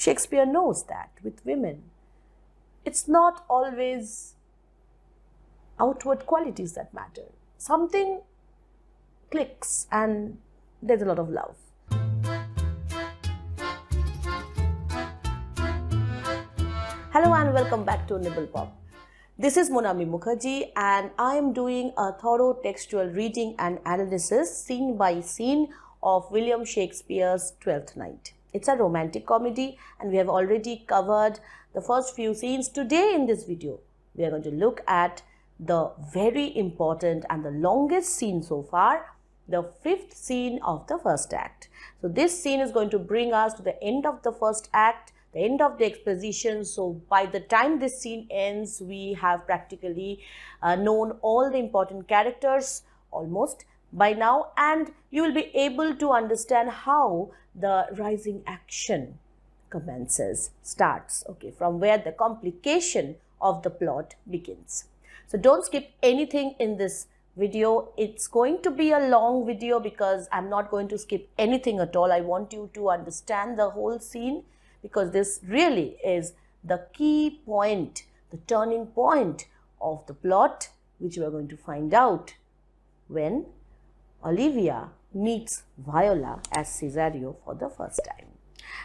Shakespeare knows that with women, it's not always outward qualities that matter. Something clicks and there's a lot of love. Hello and welcome back to NibblePop. This is Monami Mukherjee and I am doing a thorough textual reading and analysis scene by scene of William Shakespeare's Twelfth Night. It's a romantic comedy and we have already covered the first few scenes. Today in this video, we are going to look at the very important and the longest scene so far, the fifth scene of the first act. So this scene is going to bring us to the end of the first act, the end of the exposition. So by the time this scene ends, we have practically known all the important characters almost by now, and you will be able to understand how the rising action starts, okay, from where the complication of the plot begins. So don't skip anything in this video. It's going to be a long video because I'm not going to skip anything at all. I want you to understand the whole scene, because this really is the key point, the turning point of the plot, which we are going to find out when Olivia meets Viola as Cesario for the first time.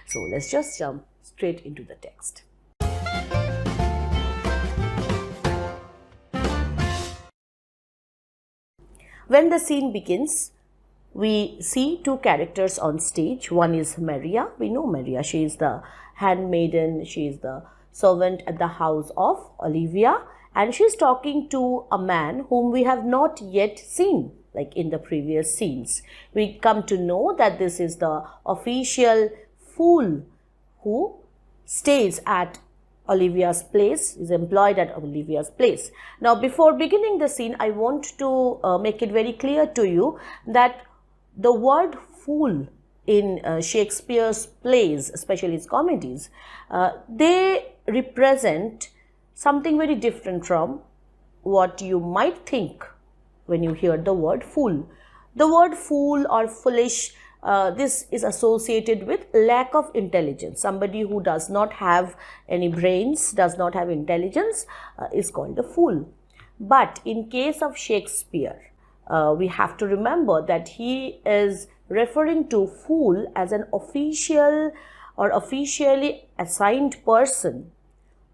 So let's just jump straight into the text. When the scene begins, we see two characters on stage. One is Maria. We know Maria. She is the handmaiden. She is the servant at the house of Olivia. And she is talking to a man whom we have not yet seen, like in the previous scenes. We come to know that this is the official fool who stays at Olivia's place, is employed at Olivia's place. Now, before beginning the scene, I want to make it very clear to you that the word fool in Shakespeare's plays, especially his comedies, they represent something very different from what you might think when you hear the word fool. The word fool or foolish, this is associated with lack of intelligence. Somebody who does not have any brains, does not have intelligence, is called a fool. But in case of Shakespeare, we have to remember that he is referring to fool as an official or officially assigned person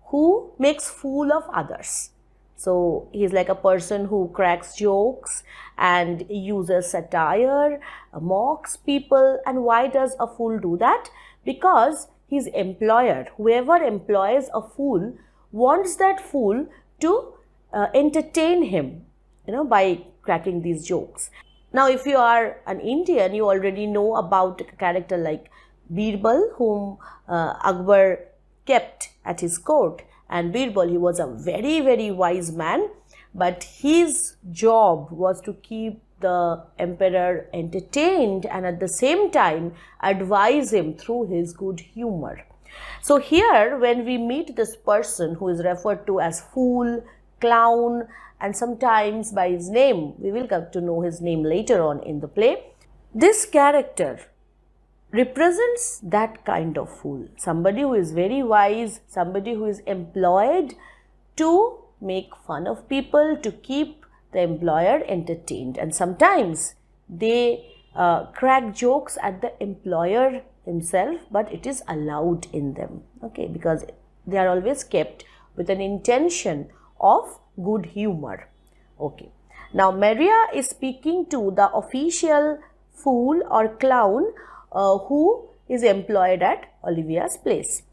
who makes fool of others. So he is like a person who cracks jokes and uses satire, mocks people. And why does a fool do that? Because his employer, whoever employs a fool, wants that fool to entertain him, by cracking these jokes. Now, if you are an Indian, you already know about a character like Birbal, whom Akbar kept at his court. And Birbal, he was a very, very wise man, but his job was to keep the emperor entertained and at the same time advise him through his good humor. So here, when we meet this person who is referred to as fool, clown, and sometimes by his name, we will come to know his name later on in the play, this character represents that kind of fool, somebody who is very wise, somebody who is employed to make fun of people, to keep the employer entertained. And sometimes they crack jokes at the employer himself, but it is allowed in them, okay, because they are always kept with an intention of good humor. Okay. Now, Maria is speaking to the official fool or clown who is employed at Olivia's place.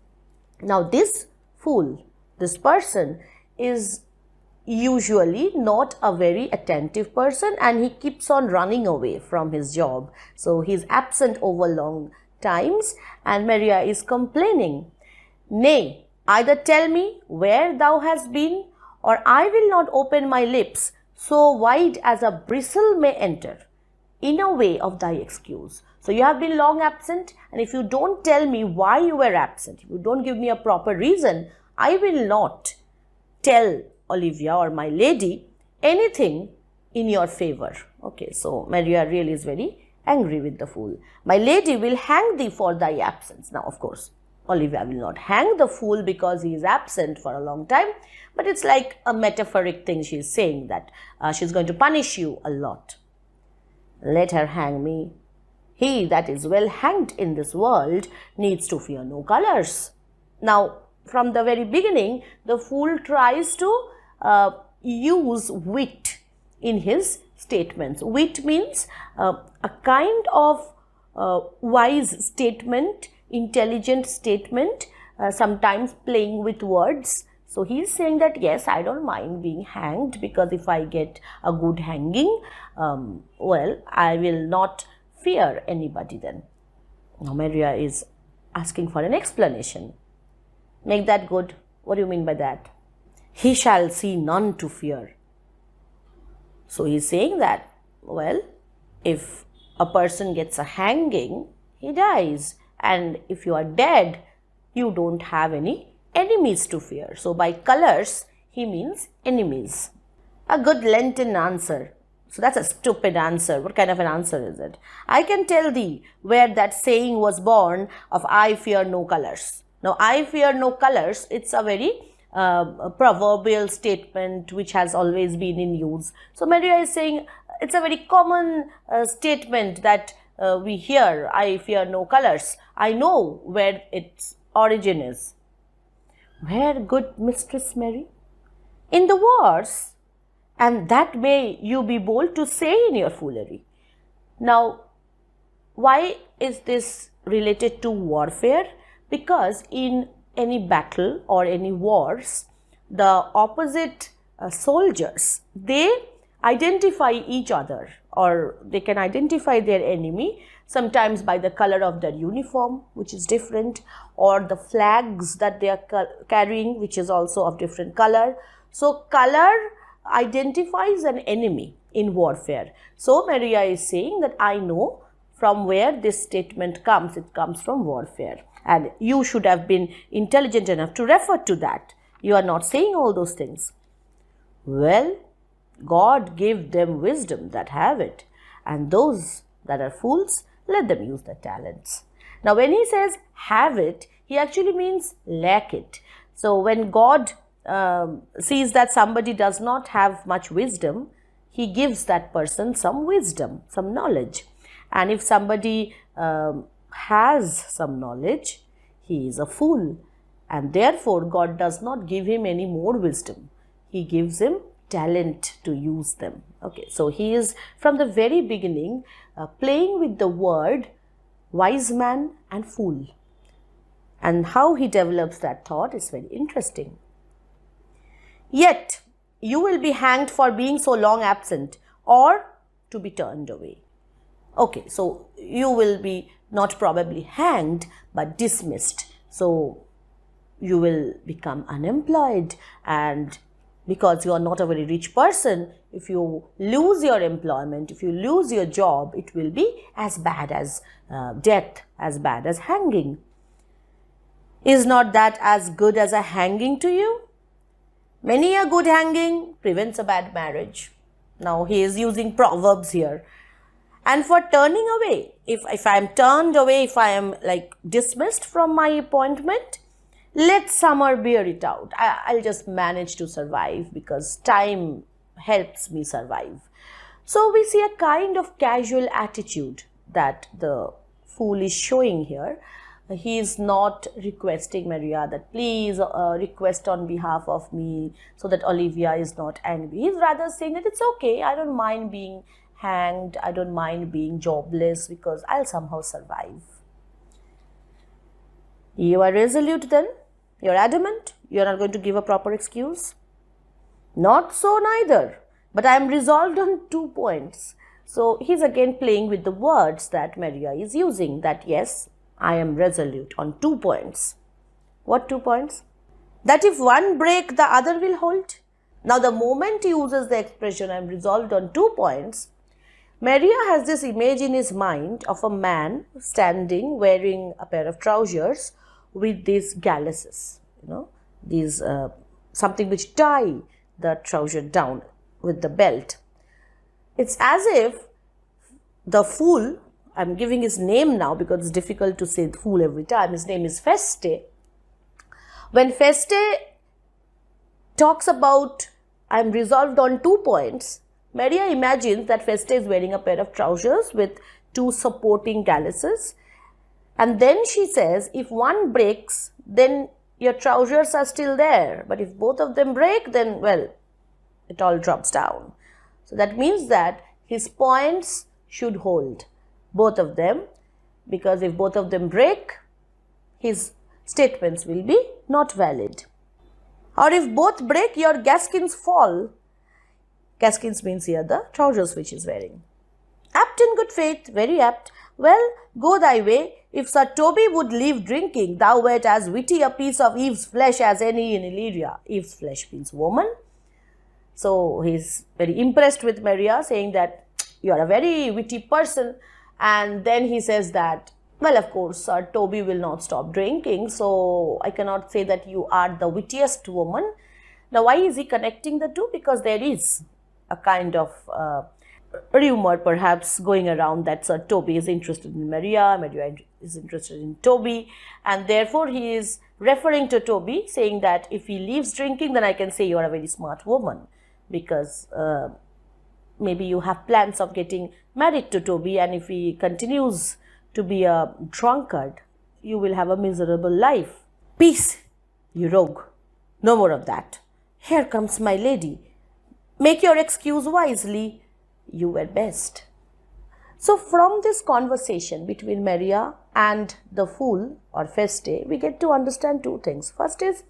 Now, this fool, this person, is usually not a very attentive person and he keeps on running away from his job. So, he is absent over long times and Maria is complaining, "Nay, either tell me where thou hast been, or I will not open my lips so wide as a bristle may enter, in a way of thy excuse." So you have been long absent, and if you don't tell me why you were absent, if you don't give me a proper reason, I will not tell Olivia or my lady anything in your favor. Okay, so Maria really is very angry with the fool. "My lady will hang thee for thy absence." Now, of course, Olivia will not hang the fool because he is absent for a long time, but it's like a metaphoric thing. She is saying that she's going to punish you a lot. Let her hang me. He that is well hanged in this world needs to fear no colors. Now, from the very beginning, the fool tries to use wit in his statements. Wit means a kind of wise statement, intelligent statement, sometimes playing with words. So he is saying that yes, I don't mind being hanged, because if I get a good hanging, well, I will not fear anybody then. Now Maria is asking for an explanation. Make that good. What do you mean by that? He shall see none to fear. So he is saying that, well, if a person gets a hanging, he dies. And if you are dead, you don't have any enemies to fear. So by colors, he means enemies. A good Lenten answer. So that's a stupid answer. What kind of an answer is it? I can tell thee where that saying was born of I fear no colors. Now, I fear no colors, it's a very proverbial statement which has always been in use. So Maria is saying it's a very common statement that we hear, I fear no colors. I know where its origin is. Where, good Mistress Mary? In the wars. And that may you be bold to say in your foolery. Now, why is this related to warfare? Because in any battle or any wars, the opposite soldiers, they identify each other, or they can identify their enemy sometimes by the color of their uniform, which is different, or the flags that they are carrying, which is also of different color. So color identifies an enemy in warfare. So Maria is saying that I know from where this statement comes. It comes from warfare. And you should have been intelligent enough to refer to that. You are not saying all those things. Well, God give them wisdom that have it, and those that are fools, let them use their talents. Now, when he says have it, he actually means lack it. So, when God sees that somebody does not have much wisdom, he gives that person some wisdom, some knowledge. And if somebody has some knowledge, he is a fool, and therefore God does not give him any more wisdom. He gives him talent to use them. Okay, so he is from the very beginning playing with the word wise man and fool, and how he develops that thought is very interesting. Yet you will be hanged for being so long absent, or to be turned away. Okay, so you will be not probably hanged, but dismissed. So you will become unemployed, and because you are not a very rich person, if you lose your employment, if you lose your job, it will be as bad as death, as bad as hanging. Is not that as good as a hanging to you? Many a good hanging prevents a bad marriage. Now he is using proverbs here. And for turning away, if I am turned away, if I am like dismissed from my appointment, let summer bear it out. I'll just manage to survive because time helps me survive. So we see a kind of casual attitude that the fool is showing here. He is not requesting Maria that please request on behalf of me so that Olivia is not angry. He's rather saying that it's okay, I don't mind being hanged, I don't mind being jobless because I'll somehow survive. You are resolute then? You're adamant? You're not going to give a proper excuse? Not so neither, but I am resolved on 2 points. So he's again playing with the words that Maria is using, that yes, I am resolute on 2 points. What 2 points? That if one break, the other will hold. Now the moment he uses the expression I am resolved on 2 points, Maria has this image in his mind of a man standing wearing a pair of trousers with these galluses, these something which tie the trouser down with the belt. It's as if the fool, I'm giving his name now because it's difficult to say fool every time. His name is Feste. When Feste talks about, I'm resolved on 2 points, Maria imagines that Feste is wearing a pair of trousers with 2 supporting galluses. And then she says, if one breaks, then your trousers are still there. But if both of them break, then, well, it all drops down. So that means that his points should hold, both of them, because if both of them break, his statements will be not valid. Or if both break, your gaskins fall. Gaskins means here the trousers which is wearing. Apt in good faith, very apt. Well, go thy way. If Sir Toby would leave drinking, thou wert as witty a piece of Eve's flesh as any in Illyria. Eve's flesh means woman. So he's very impressed with Maria, saying that you are a very witty person. And then he says that, well, of course, Sir Toby will not stop drinking, so I cannot say that you are the wittiest woman. Now, why is he connecting the two? Because there is a kind of rumor perhaps going around that Sir Toby is interested in Maria, Maria is interested in Toby, and therefore he is referring to Toby, saying that if he leaves drinking, then I can say you are a very smart woman, because maybe you have plans of getting married to Toby, and if he continues to be a drunkard, you will have a miserable life. Peace, you rogue. No more of that. Here comes my lady. Make your excuse wisely. You were best. So from this conversation between Maria and the fool or Feste, we get to understand 2 things. First is,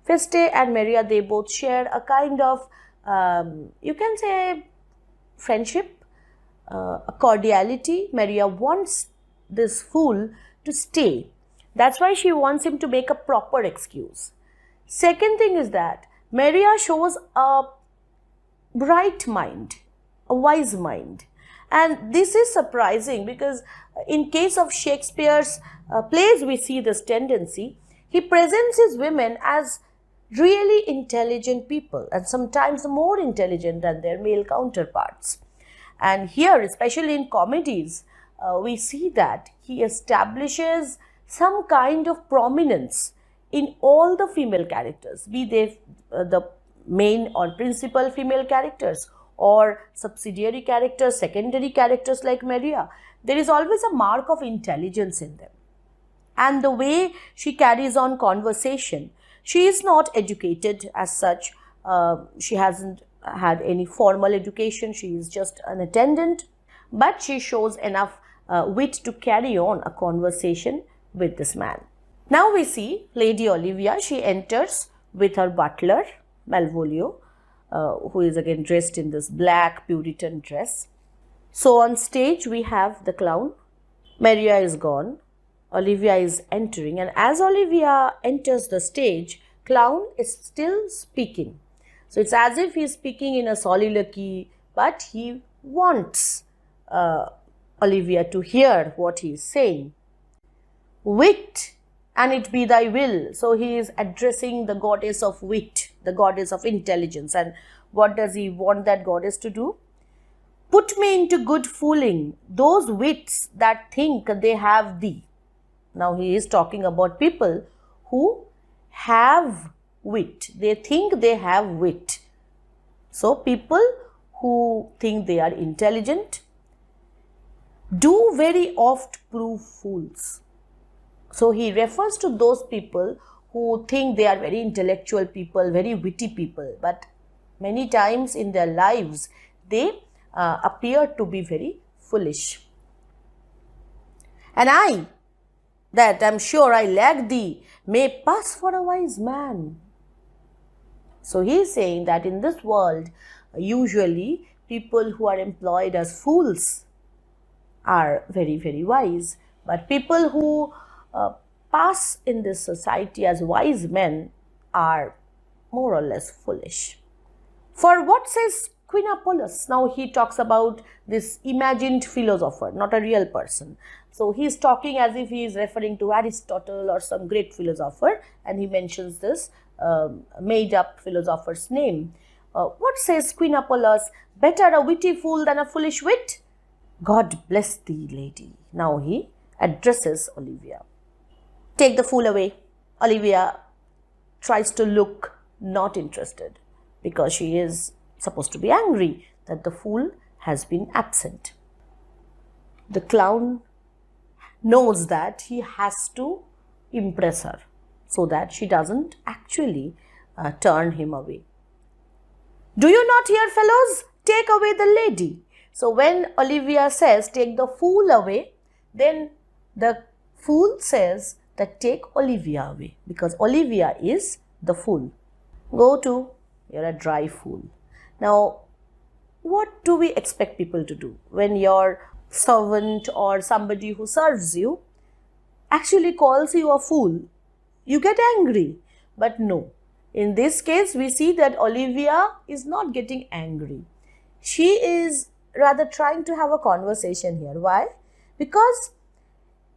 Feste and Maria, they both share a kind of, you can say, friendship, a cordiality. Maria wants this fool to stay. That's why she wants him to make a proper excuse. Second thing is that Maria shows a bright mind, a wise mind. And this is surprising because in case of Shakespeare's plays, we see this tendency. He presents his women as really intelligent people, and sometimes more intelligent than their male counterparts. And here, especially in comedies, we see that he establishes some kind of prominence in all the female characters, be they the main or principal female characters or subsidiary characters, secondary characters like Maria. There is always a mark of intelligence in them. And the way she carries on conversation, she is not educated as such. She hasn't had any formal education. She is just an attendant, but she shows enough wit to carry on a conversation with this man. Now we see Lady Olivia. She enters with her butler, Malvolio, who is again dressed in this black Puritan dress. So on stage we have the clown. Maria is gone. Olivia is entering, and as Olivia enters the stage, clown is still speaking. So it's as if he is speaking in a soliloquy, but he wants Olivia to hear what he is saying. Wit, and it be thy will. So he is addressing the goddess of wit, the goddess of intelligence. And what does he want that goddess to do? Put me into good fooling, those wits that think they have thee. Now he is talking about people who have wit. They think they have wit. So people who think they are intelligent do very oft prove fools. So he refers to those people who think they are very intellectual people, very witty people, but many times in their lives they appear to be very foolish. And I, that I'm sure I lack thee, may pass for a wise man. So he is saying that in this world, usually people who are employed as fools are very, very wise. But people who pass in this society as wise men are more or less foolish. For what says Queen Apollos? Now he talks about this imagined philosopher, not a real person. So he is talking as if he is referring to Aristotle or some great philosopher, and he mentions this made up philosopher's name. What says Queen Apollos? Better a witty fool than a foolish wit? God bless thee, lady. Now he addresses Olivia. Take the fool away. Olivia tries to look not interested because she is supposed to be angry that the fool has been absent. The clown knows that he has to impress her so that she doesn't actually turn him away. Do you not hear, fellows? Take away the lady. So when Olivia says, take the fool away, then the fool says that take Olivia away, because Olivia is the fool. Go to, you're a dry fool. Now, what do we expect people to do when your servant or somebody who serves you actually calls you a fool? You get angry. But no, in this case, we see that Olivia is not getting angry. She is rather trying to have a conversation here. Why? Because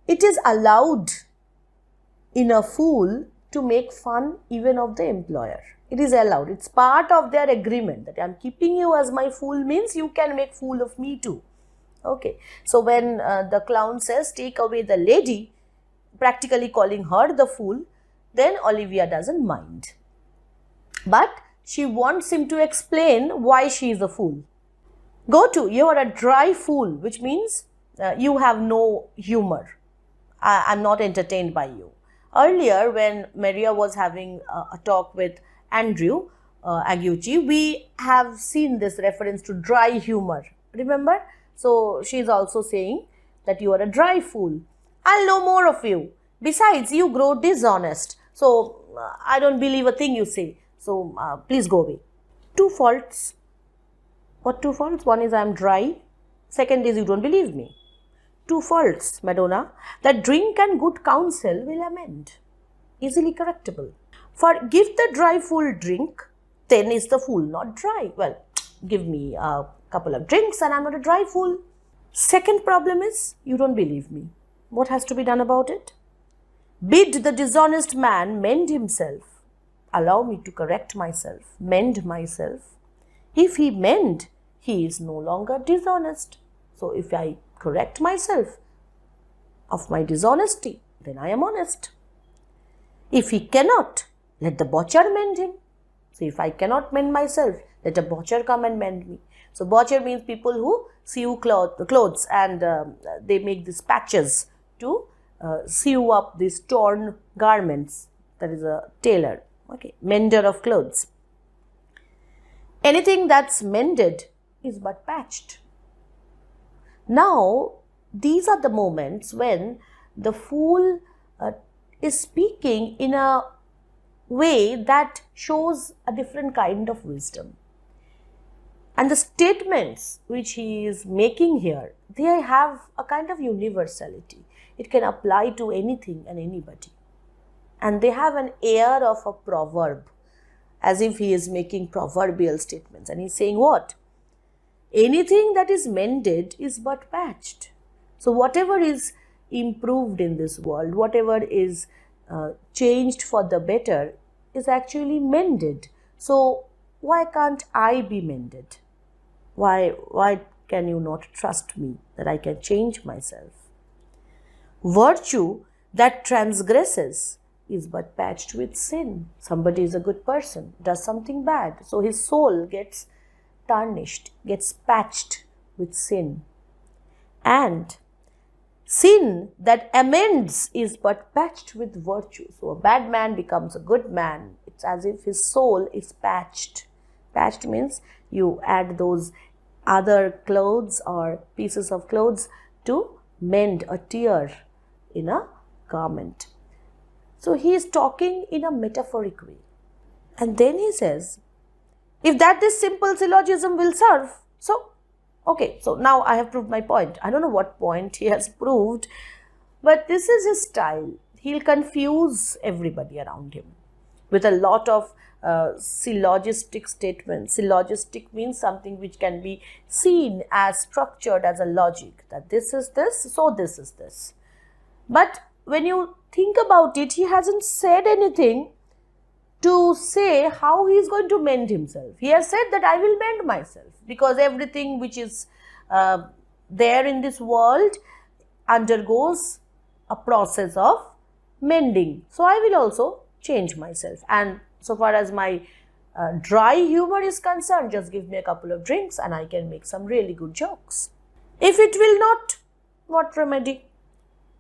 it is allowed in a fool to make fun even of the employer. It is allowed. It's part of their agreement that I'm keeping you as my fool means you can make fool of me too. Okay. So when the clown says take away the lady, practically calling her the fool, then Olivia doesn't mind. But she wants him to explain why she is a fool. Go to, you are a dry fool, which means you have no humor. I'm not entertained by you. Earlier, when Maria was having a talk with Andrew Aguchi, we have seen this reference to dry humor. Remember? So she is also saying that you are a dry fool. I'll know more of you. Besides, you grow dishonest. So I don't believe a thing you say. So please go away. Two faults. What two faults? One is I am dry. Second is you don't believe me. Two faults, Madonna, that drink and good counsel will amend. Easily correctable. For give the dry fool drink, then is the fool not dry. Well, give me a couple of drinks and I'm not a dry fool. Second problem is you don't believe me. What has to be done about it? Bid the dishonest man mend himself. Allow me to correct myself, mend myself. If he mend, he is no longer dishonest. So if I correct myself of my dishonesty, then I am honest. If he cannot, let the butcher mend him. So if I cannot mend myself, let a butcher come and mend me. So butcher means people who sew clothes and they make these patches to sew up these torn garments. That is a tailor. Okay, mender of clothes. Anything that's mended is but patched. Now, these are the moments when the fool is speaking in a way that shows a different kind of wisdom. And the statements which he is making here, they have a kind of universality. It can apply to anything and anybody. And they have an air of a proverb, as if he is making proverbial statements. And he's saying what? Anything that is mended is but patched. So whatever is improved in this world, whatever is changed for the better is actually mended. So why can't I be mended? Why can you not trust me that I can change myself? Virtue that transgresses is but patched with sin. Somebody is a good person, does something bad, so his soul gets tarnished, gets patched with sin. And sin that amends is but patched with virtue. So a bad man becomes a good man. It's as if his soul is patched. Patched means you add those other clothes or pieces of clothes to mend a tear in a garment. So he is talking in a metaphoric way. And then he says, if that this simple syllogism will serve, so, okay, so now I have proved my point. I don't know what point he has proved, but this is his style. He'll confuse everybody around him with a lot of syllogistic statements. Syllogistic means something which can be seen as structured as a logic, that this is this, so this is this. But when you think about it, he hasn't said anything to say how he is going to mend himself. He has said that I will mend myself, because everything which is there in this world undergoes a process of mending. So I will also change myself. And so far as my dry humor is concerned, just give me a couple of drinks and I can make some really good jokes. If it will not, what remedy?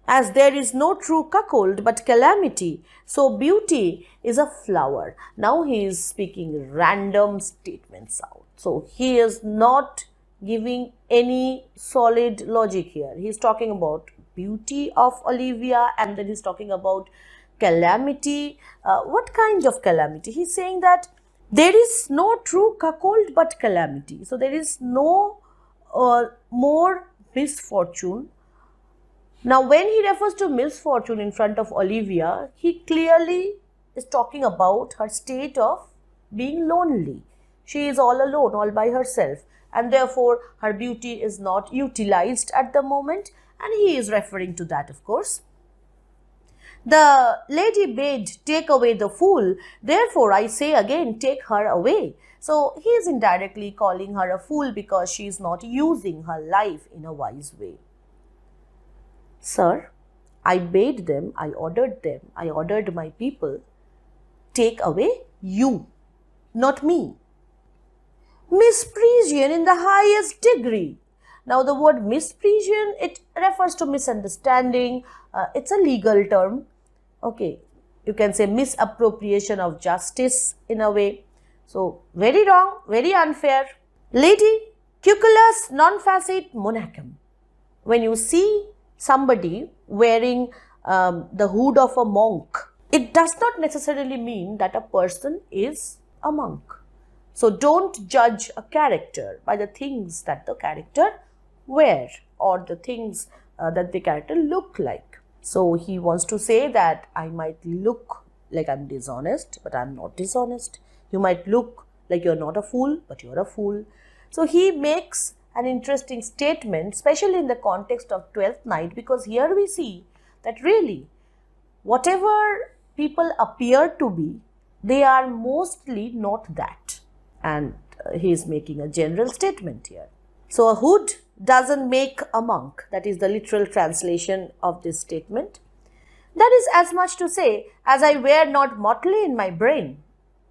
As there is no true cuckold but calamity, so beauty is a flower. Now he is speaking random statements out. So he is not giving any solid logic here. He is talking about beauty of Olivia and then he is talking about calamity. What kind of calamity? He is saying that there is no true cuckold but calamity. So there is no more misfortune. Now, when he refers to misfortune in front of Olivia, he clearly is talking about her state of being lonely. She is all alone, all by herself, and therefore her beauty is not utilized at the moment, and he is referring to that, of course. The lady bade, take away the fool, therefore I say again, take her away. So he is indirectly calling her a fool because she is not using her life in a wise way. Sir, I bade them, I ordered my people, take away you, not me. Misprision in the highest degree. Now the word misprision, it refers to misunderstanding. It's a legal term. Okay, you can say misappropriation of justice in a way. So very wrong, very unfair. Lady, cuculus non facit monachum. When you see somebody wearing the hood of a monk, it does not necessarily mean that a person is a monk. So don't judge a character by the things that the character wear or the things that the character look like. So he wants to say that I might look like I'm dishonest, but I'm not dishonest. You might look like you're not a fool, but you're a fool. So he makes an interesting statement, especially in the context of Twelfth Night, because here we see that really whatever people appear to be, they are mostly not that. And he is making a general statement here. So a hood doesn't make a monk. That is the literal translation of this statement. That is as much to say as I wear not motley in my brain.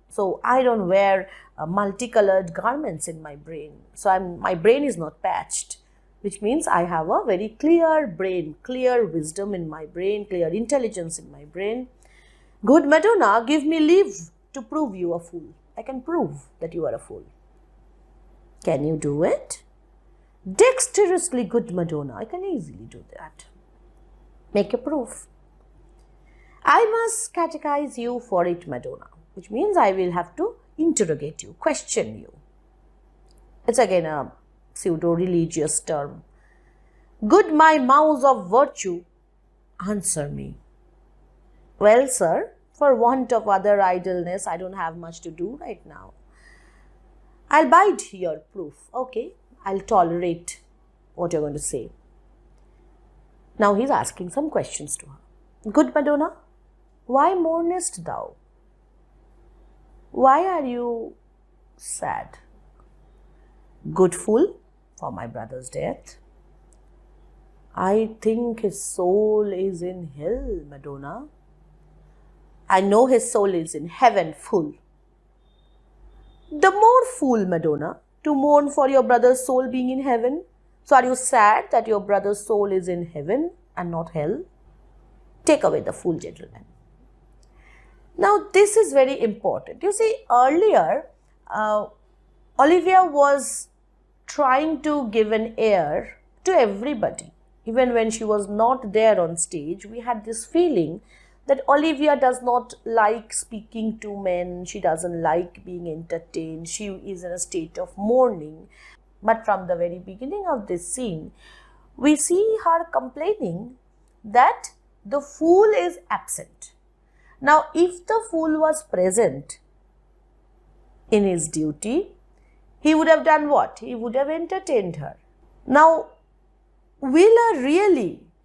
So I don't wear multicolored garments in my brain. So my brain is not patched, which means I have a very clear brain, clear wisdom in my brain, clear intelligence in my brain. Good Madonna, give me leave to prove you a fool. I can prove that you are a fool. Can you do it? Dexterously, good Madonna. I can easily do that. Make a proof. I must catechize you for it, Madonna, which means I will have to interrogate you, question you. It's again a pseudo-religious term. Good my mouse of virtue, answer me. Well, sir, for want of other idleness, I don't have much to do right now. I'll bide your proof. Okay, I'll tolerate what you're going to say. Now he's asking some questions to her. Good Madonna, why mournest thou? Why are you sad? Good fool, for my brother's death. I think his soul is in hell, Madonna. I know his soul is in heaven, fool. The more fool, Madonna, to mourn for your brother's soul being in heaven. So are you sad that your brother's soul is in heaven and not hell? Take away the fool, gentleman. Now this is very important. You see, earlier Olivia was trying to give an air to everybody. Even when she was not there on stage, we had this feeling that Olivia does not like speaking to men, she doesn't like being entertained, she is in a state of mourning. But from the very beginning of this scene, we see her complaining that the fool is absent. Now, if the fool was present in his duty, he would have done what? He would have entertained her. Now, will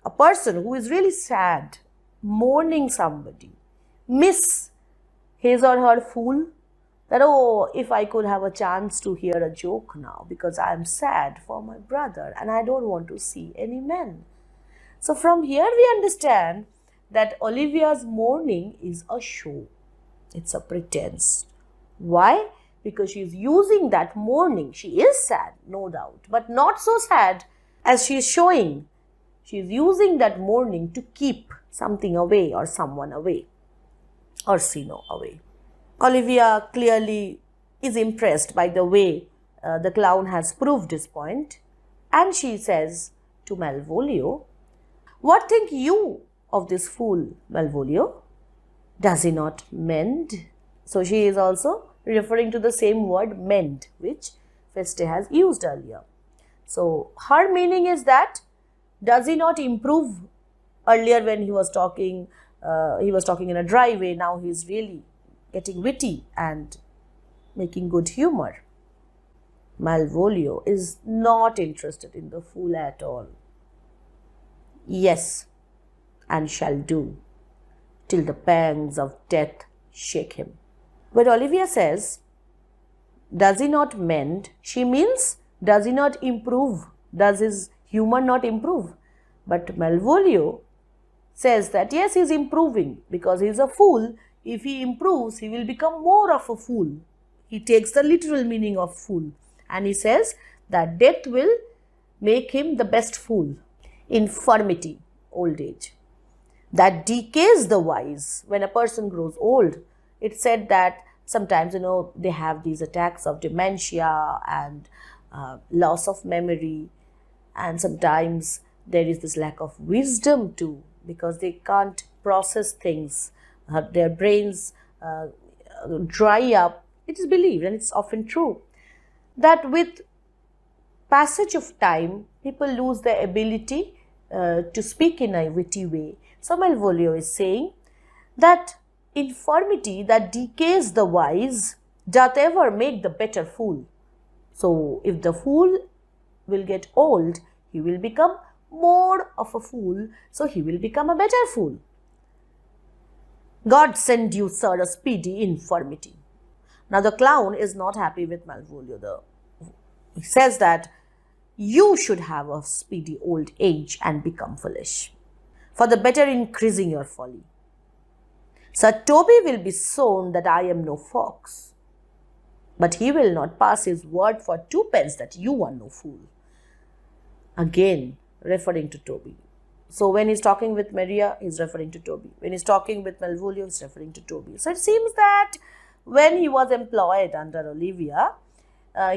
a person who is really sad, mourning somebody, miss his or her fool? that, oh, if I could have a chance to hear a joke now, because I am sad for my brother and I don't want to see any men. So from here we understand that Olivia's mourning is a show. It's a pretense. Why? Because she is using that mourning. She is sad, no doubt, but not so sad as she is showing. She is using that mourning to keep something away or someone away, Orsino away. Olivia clearly is impressed by the way the clown has proved his point, and she says to Malvolio, "What think you of this fool, Malvolio? Does he not mend?" So she is also referring to the same word mend, which Feste has used earlier. So her meaning is that, does he not improve? Earlier when he was talking in a dry way, now he is really getting witty and making good humor. Malvolio is not interested in the fool at all. Yes, and shall do, till the pangs of death shake him. When Olivia says, does he not mend, she means, does he not improve? Does his humor not improve? But Malvolio says that yes, he is improving because he is a fool. If he improves, he will become more of a fool. He takes the literal meaning of fool, and he says that death will make him the best fool. Infirmity, old age, that decays the wise. When a person grows old, it's said that sometimes, they have these attacks of dementia and loss of memory, and sometimes there is this lack of wisdom too, because they can't process things. Their brains dry up. It is believed, and it's often true, that with passage of time, people lose their ability to speak in a witty way. So Malvolio is saying that infirmity that decays the wise doth ever make the better fool. So if the fool will get old, he will become more of a fool, so he will become a better fool. God send you, sir, a speedy infirmity. Now the clown is not happy with Malvolio. He says that you should have a speedy old age and become foolish, for the better increasing your folly. Sir Toby will be sown that I am no fox, but he will not pass his word for 2 pence that you are no fool. Again, referring to Toby. So when he's talking with Maria, he's referring to Toby. When he's talking with Malvolio, he's referring to Toby. So it seems that when he was employed under Olivia,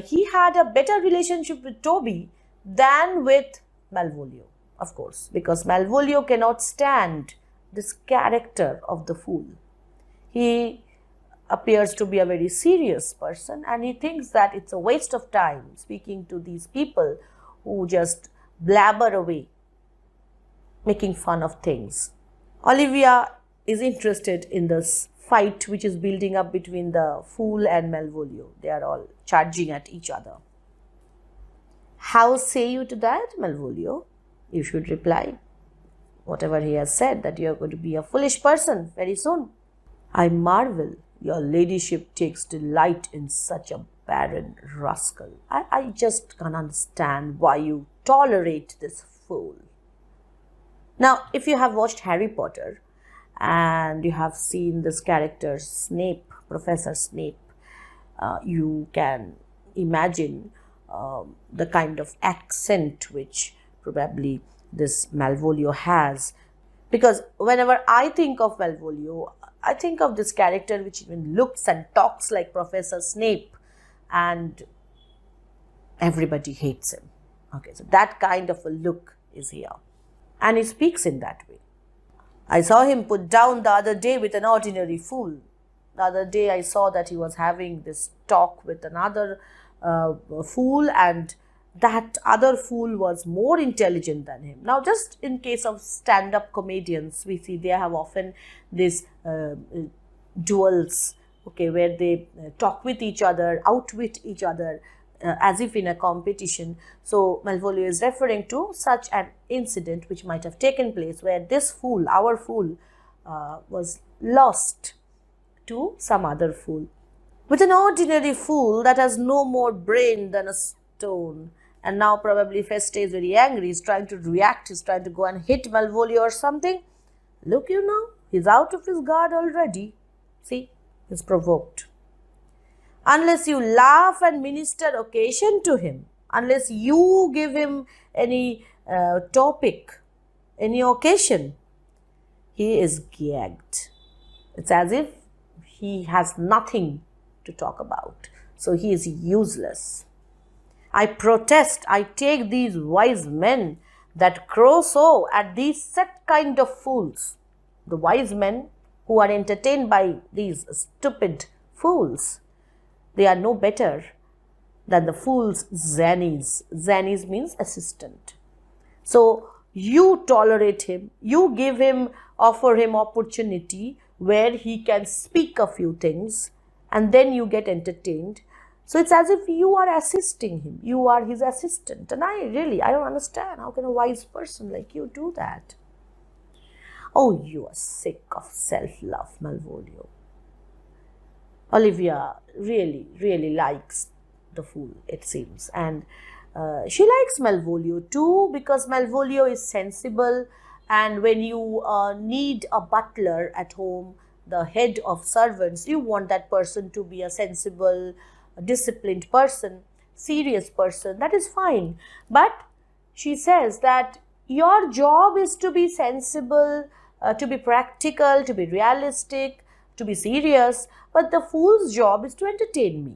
he had a better relationship with Toby than with Malvolio, of course, because Malvolio cannot stand this character of the fool. He appears to be a very serious person, and he thinks that it's a waste of time speaking to these people who just blabber away, making fun of things. Olivia is interested in this fight which is building up between the fool and Malvolio. They are all charging at each other. How say you to that, Malvolio? You should reply whatever he has said, that you are going to be a foolish person very soon. I marvel your ladyship takes delight in such a barren rascal. I just can't understand why you tolerate this fool. Now, if you have watched Harry Potter and you have seen this character Snape, Professor Snape, you can imagine the kind of accent which probably this Malvolio has. Because whenever I think of Malvolio, I think of this character which even looks and talks like Professor Snape, and everybody hates him. Okay, so that kind of a look is here. And he speaks in that way. I saw him put down the other day with an ordinary fool. The other day I saw that he was having this talk with another fool, and that other fool was more intelligent than him. Now, just in case of stand-up comedians, we see they have often these duels, okay, where they talk with each other, outwit each other, as if in a competition. So Malvolio is referring to such an incident which might have taken place, where this fool, our fool, was lost to some other fool. with an ordinary fool that has no more brain than a stone. And now probably Feste is very angry. He's trying to react. He's trying to go and hit Malvolio or something. Look, you know, he's out of his guard already. See, he's provoked. Unless you laugh and minister occasion to him, unless you give him any topic, any occasion, he is gagged. It's as if he has nothing to talk about. So he is useless. I protest, I take these wise men that crow so at these set kind of fools. The wise men who are entertained by these stupid fools, they are no better than the fool's zanies. Zanies means assistant. So you tolerate him, you give him, offer him opportunity where he can speak a few things, and then you get entertained. So it's as if you are assisting him, you are his assistant. And I don't understand. How can a wise person like you do that? Oh, you are sick of self-love, Malvolio. Olivia really likes the fool, it seems. And she likes Malvolio too, because Malvolio is sensible. And when you need a butler at home, the head of servants, you want that person to be a sensible, disciplined person, serious person. That is fine. But she says that your job is to be sensible, to be practical, to be realistic, to be serious. But the fool's job is to entertain me.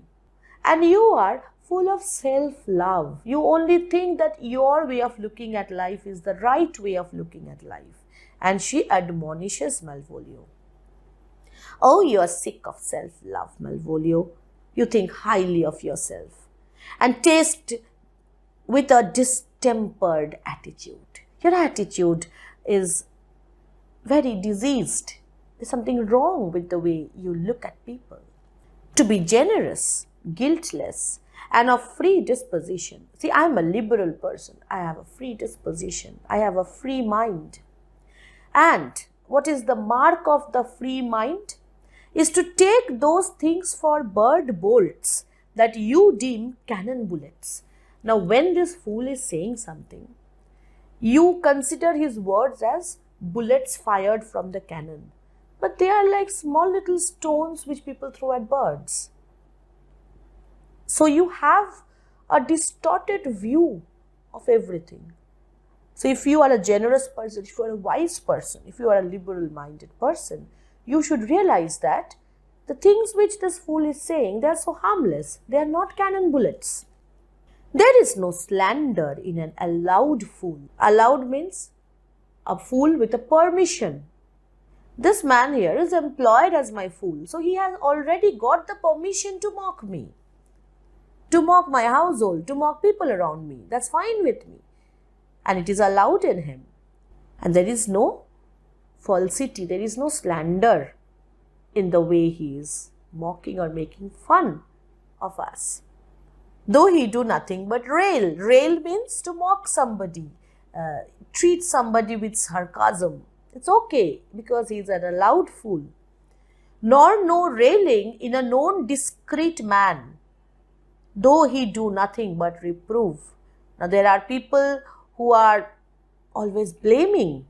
And you are full of self-love. You only think that your way of looking at life is the right way of looking at life. And she admonishes Malvolio. Oh, you are sick of self-love, Malvolio. You think highly of yourself and taste with a distempered attitude. Your attitude is very diseased. There's something wrong with the way you look at people. To be generous, guiltless, and of free disposition. See, I am a liberal person. I have a free disposition. I have a free mind. And what is the mark of the free mind? Is to take those things for bird bolts that you deem cannon bullets. Now, when this fool is saying something, you consider his words as bullets fired from the cannon. But they are like small little stones which people throw at birds. So you have a distorted view of everything. So if you are a generous person, if you are a wise person, if you are a liberal-minded person, you should realize that the things which this fool is saying, they are so harmless. They are not cannon bullets. There is no slander in an allowed fool. Allowed means a fool with a permission. This man here is employed as my fool. So he has already got the permission to mock me, to mock my household, to mock people around me. That's fine with me. And it is allowed in him. And there is no falsity, there is no slander in the way he is mocking or making fun of us. Though he do nothing but rail. Rail means to mock somebody, treat somebody with sarcasm. It's okay because he is an allowed fool. Nor no railing in a known discreet man, though he do nothing but reprove. Now there are people who are always blaming,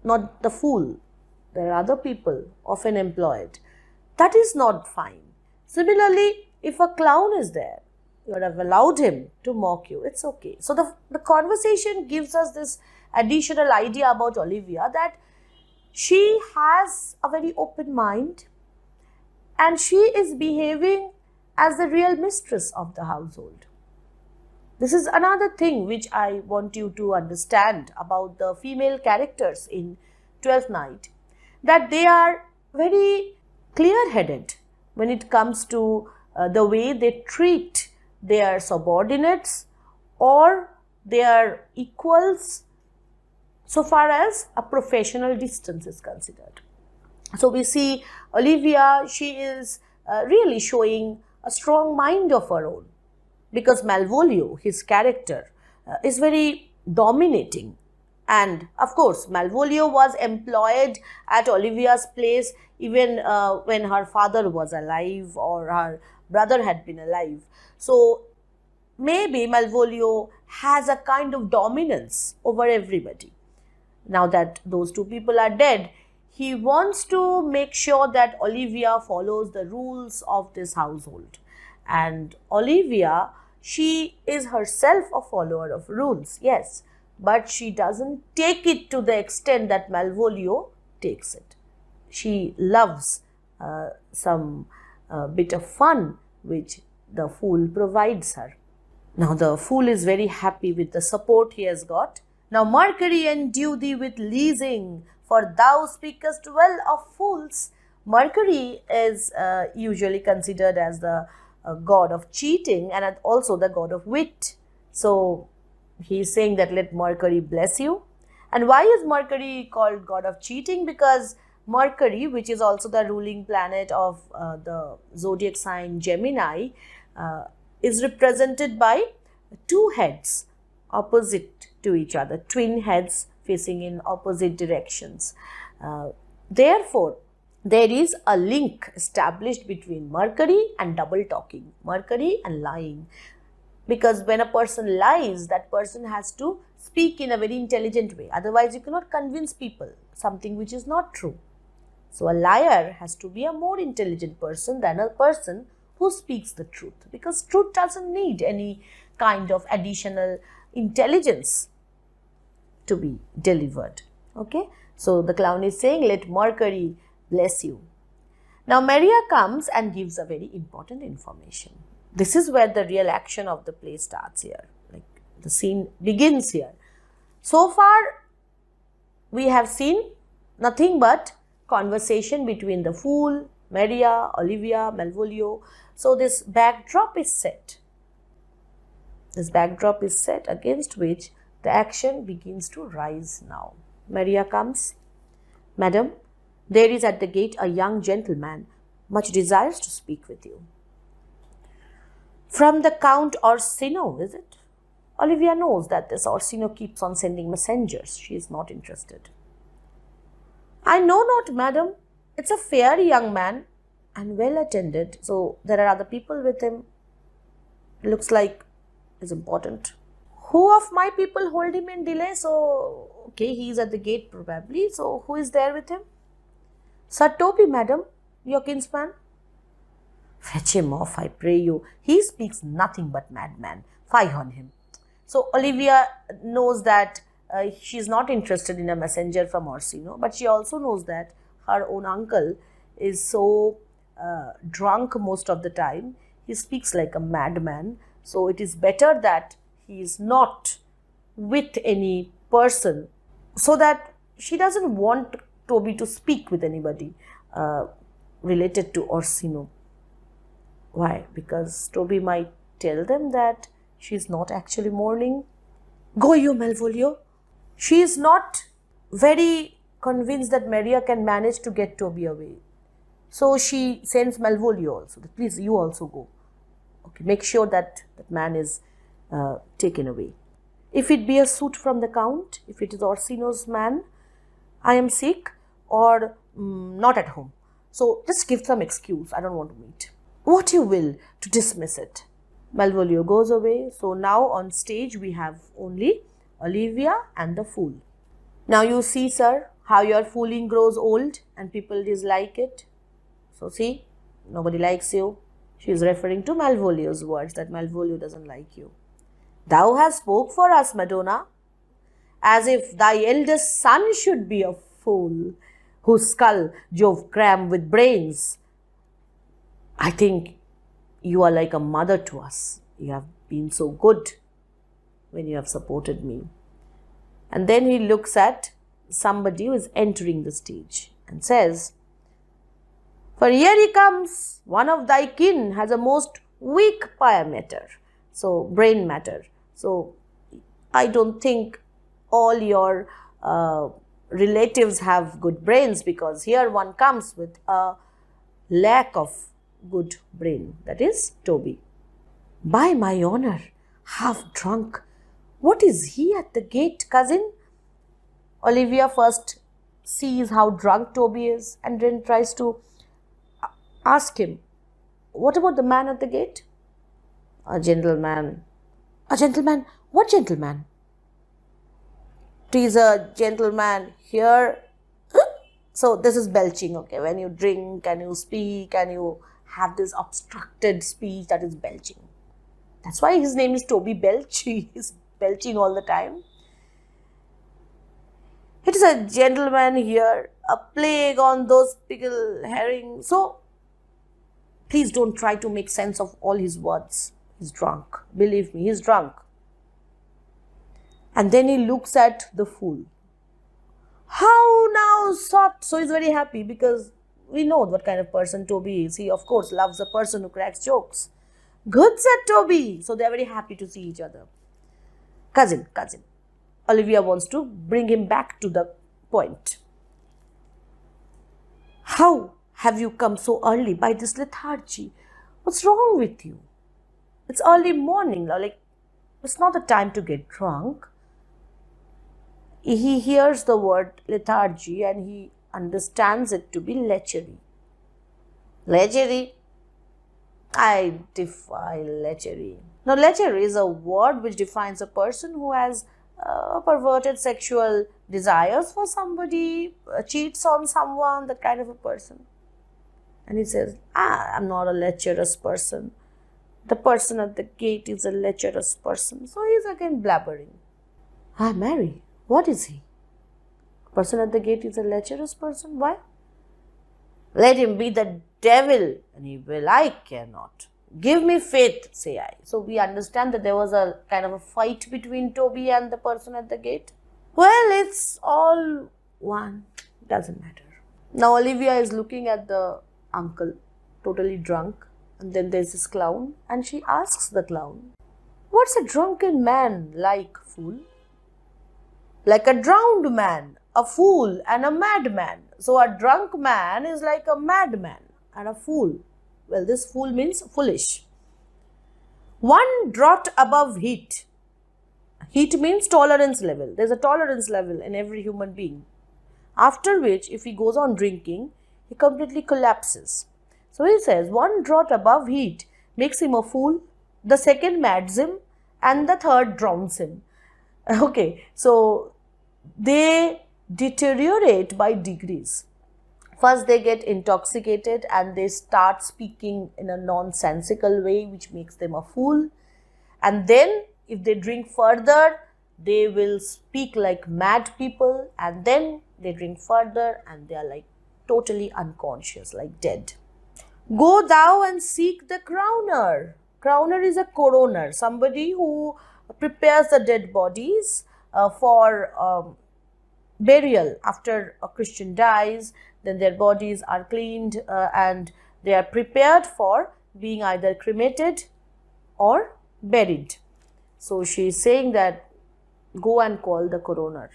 not the fool. There are other people often employed. That is not fine. Similarly, if a clown is there, you would have allowed him to mock you. It's okay. So the conversation gives us this additional idea about Olivia, that she has a very open mind and she is behaving as the real mistress of the household. This is another thing which I want you to understand about the female characters in Twelfth Night, that they are very clear-headed when it comes to the way they treat their subordinates or their equals so far as a professional distance is considered. So we see Olivia, she is really showing a strong mind of her own, because Malvolio, his character, is very dominating. And of course, Malvolio was employed at Olivia's place even when her father was alive or her brother had been alive. So maybe Malvolio has a kind of dominance over everybody. Now that those two people are dead, he wants to make sure that Olivia follows the rules of this household. And Olivia, she is herself a follower of rules, yes, but she doesn't take it to the extent that Malvolio takes it. She loves some bit of fun which the fool provides her. Now the fool is very happy with the support he has got. Now Mercury endue thee with leasing, for thou speakest well of fools. Mercury is usually considered as the god of cheating and also the god of wit. So he is saying that let Mercury bless you. And why is Mercury called god of cheating? Because Mercury, which is also the ruling planet of the zodiac sign Gemini, is represented by two heads opposite to each other, twin heads facing in opposite directions. Therefore, there is a link established between Mercury and double talking, Mercury and lying. Because when a person lies, that person has to speak in a very intelligent way. Otherwise, you cannot convince people something which is not true. So, a liar has to be a more intelligent person than a person who speaks the truth. Because truth doesn't need any kind of additional intelligence to be delivered. Okay. So, the clown is saying, let Mercury bless you. Now, Maria comes and gives a very important information. This is where the real action of the play starts here. Like the scene begins here. So far, we have seen nothing but conversation between the fool, Maria, Olivia, Malvolio. So this backdrop is set. This backdrop is set against which the action begins to rise now. Maria comes. Madam, there is at the gate a young gentleman, much desires to speak with you. From the Count Orsino, is it? Olivia knows that this Orsino keeps on sending messengers. She is not interested. I know not, madam. It's a fair young man and well attended. So there are other people with him. Looks like is important. Who of my people hold him in delay? So, okay, he is at the gate probably. So who is there with him? Sir Toby, madam, your kinsman. Fetch him off, I pray you. He speaks nothing but madman. Fie on him. So Olivia knows that she is not interested in a messenger from Orsino, but she also knows that her own uncle is so drunk most of the time. He speaks like a madman. So it is better that he is not with any person, so that she doesn't want Toby to speak with anybody related to Orsino. Why? Because Toby might tell them that she is not actually mourning. Go you, Malvolio. She is not very convinced that Maria can manage to get Toby away. So she sends Malvolio also. Please, you also go. Okay, make sure that that man is taken away. If it be a suit from the Count, if it is Orsino's man, I am sick or not at home. So just give some excuse. I don't want to meet. What you will to dismiss it. Malvolio goes away. So now on stage we have only Olivia and the fool. Now you see, sir, how your fooling grows old and people dislike it. So see, nobody likes you. She is referring to Malvolio's words that Malvolio doesn't like you. Thou hast spoke for us, Madonna, as if thy eldest son should be a fool, whose skull Jove crammed with brains. I think you are like a mother to us. You have been so good when you have supported me. And then he looks at somebody who is entering the stage and says, for here he comes, one of thy kin has a most weak matter. So brain matter. So I don't think all your relatives have good brains, because here one comes with a lack of good brain, that is Toby. By my honor, half drunk. What is he at the gate, cousin? Olivia first sees how drunk Toby is and then tries to ask him, what about the man at the gate? A gentleman. A gentleman? What gentleman? He's a gentleman here. So this is belching, okay? When you drink and you speak and you have this obstructed speech, that is belching. That's why his name is Toby Belch. He is belching all the time. It is a gentleman here, a plague on those pickle herring. So, please don't try to make sense of all his words. He's drunk. Believe me, he's drunk. And then he looks at the fool. How now, sot? So he's very happy because we know what kind of person Toby is. He, of course, loves a person who cracks jokes. Good, said Toby. So they're very happy to see each other. Cousin. Olivia wants to bring him back to the point. How have you come so early by this lethargy? What's wrong with you? It's early morning. Like, it's not the time to get drunk. He hears the word lethargy and he understands it to be lechery. Lechery? I defy lechery. Now, lechery is a word which defines a person who has perverted sexual desires for somebody, cheats on someone, that kind of a person. And he says, I'm not a lecherous person. The person at the gate is a lecherous person. So he's again blabbering. Mary, what is he? Person at the gate is a lecherous person. Why? Let him be the devil, and he will. I cannot. Give me faith, say I. So we understand that there was a kind of a fight between Toby and the person at the gate. Well, it's all one. Doesn't matter. Now Olivia is looking at the uncle, totally drunk. And then there's this clown. And she asks the clown, what's a drunken man like, fool? Like a drowned man, a fool and a madman. So a drunk man is like a madman and a fool. Well, this fool means foolish. One draught above heat. Heat means tolerance level. There's a tolerance level in every human being. After which, if he goes on drinking, he completely collapses. So he says, one draught above heat makes him a fool, the second mads him, and the third drowns him. Okay, so they deteriorate by degrees. First, they get intoxicated and they start speaking in a nonsensical way, which makes them a fool. And then, if they drink further, they will speak like mad people. And then they drink further and they are like totally unconscious, like dead. Go thou and seek the crowner. Crowner is a coroner, somebody who prepares the dead bodies for burial. After a Christian dies, then their bodies are cleaned and they are prepared for being either cremated or buried. So she is saying that go and call the coroner.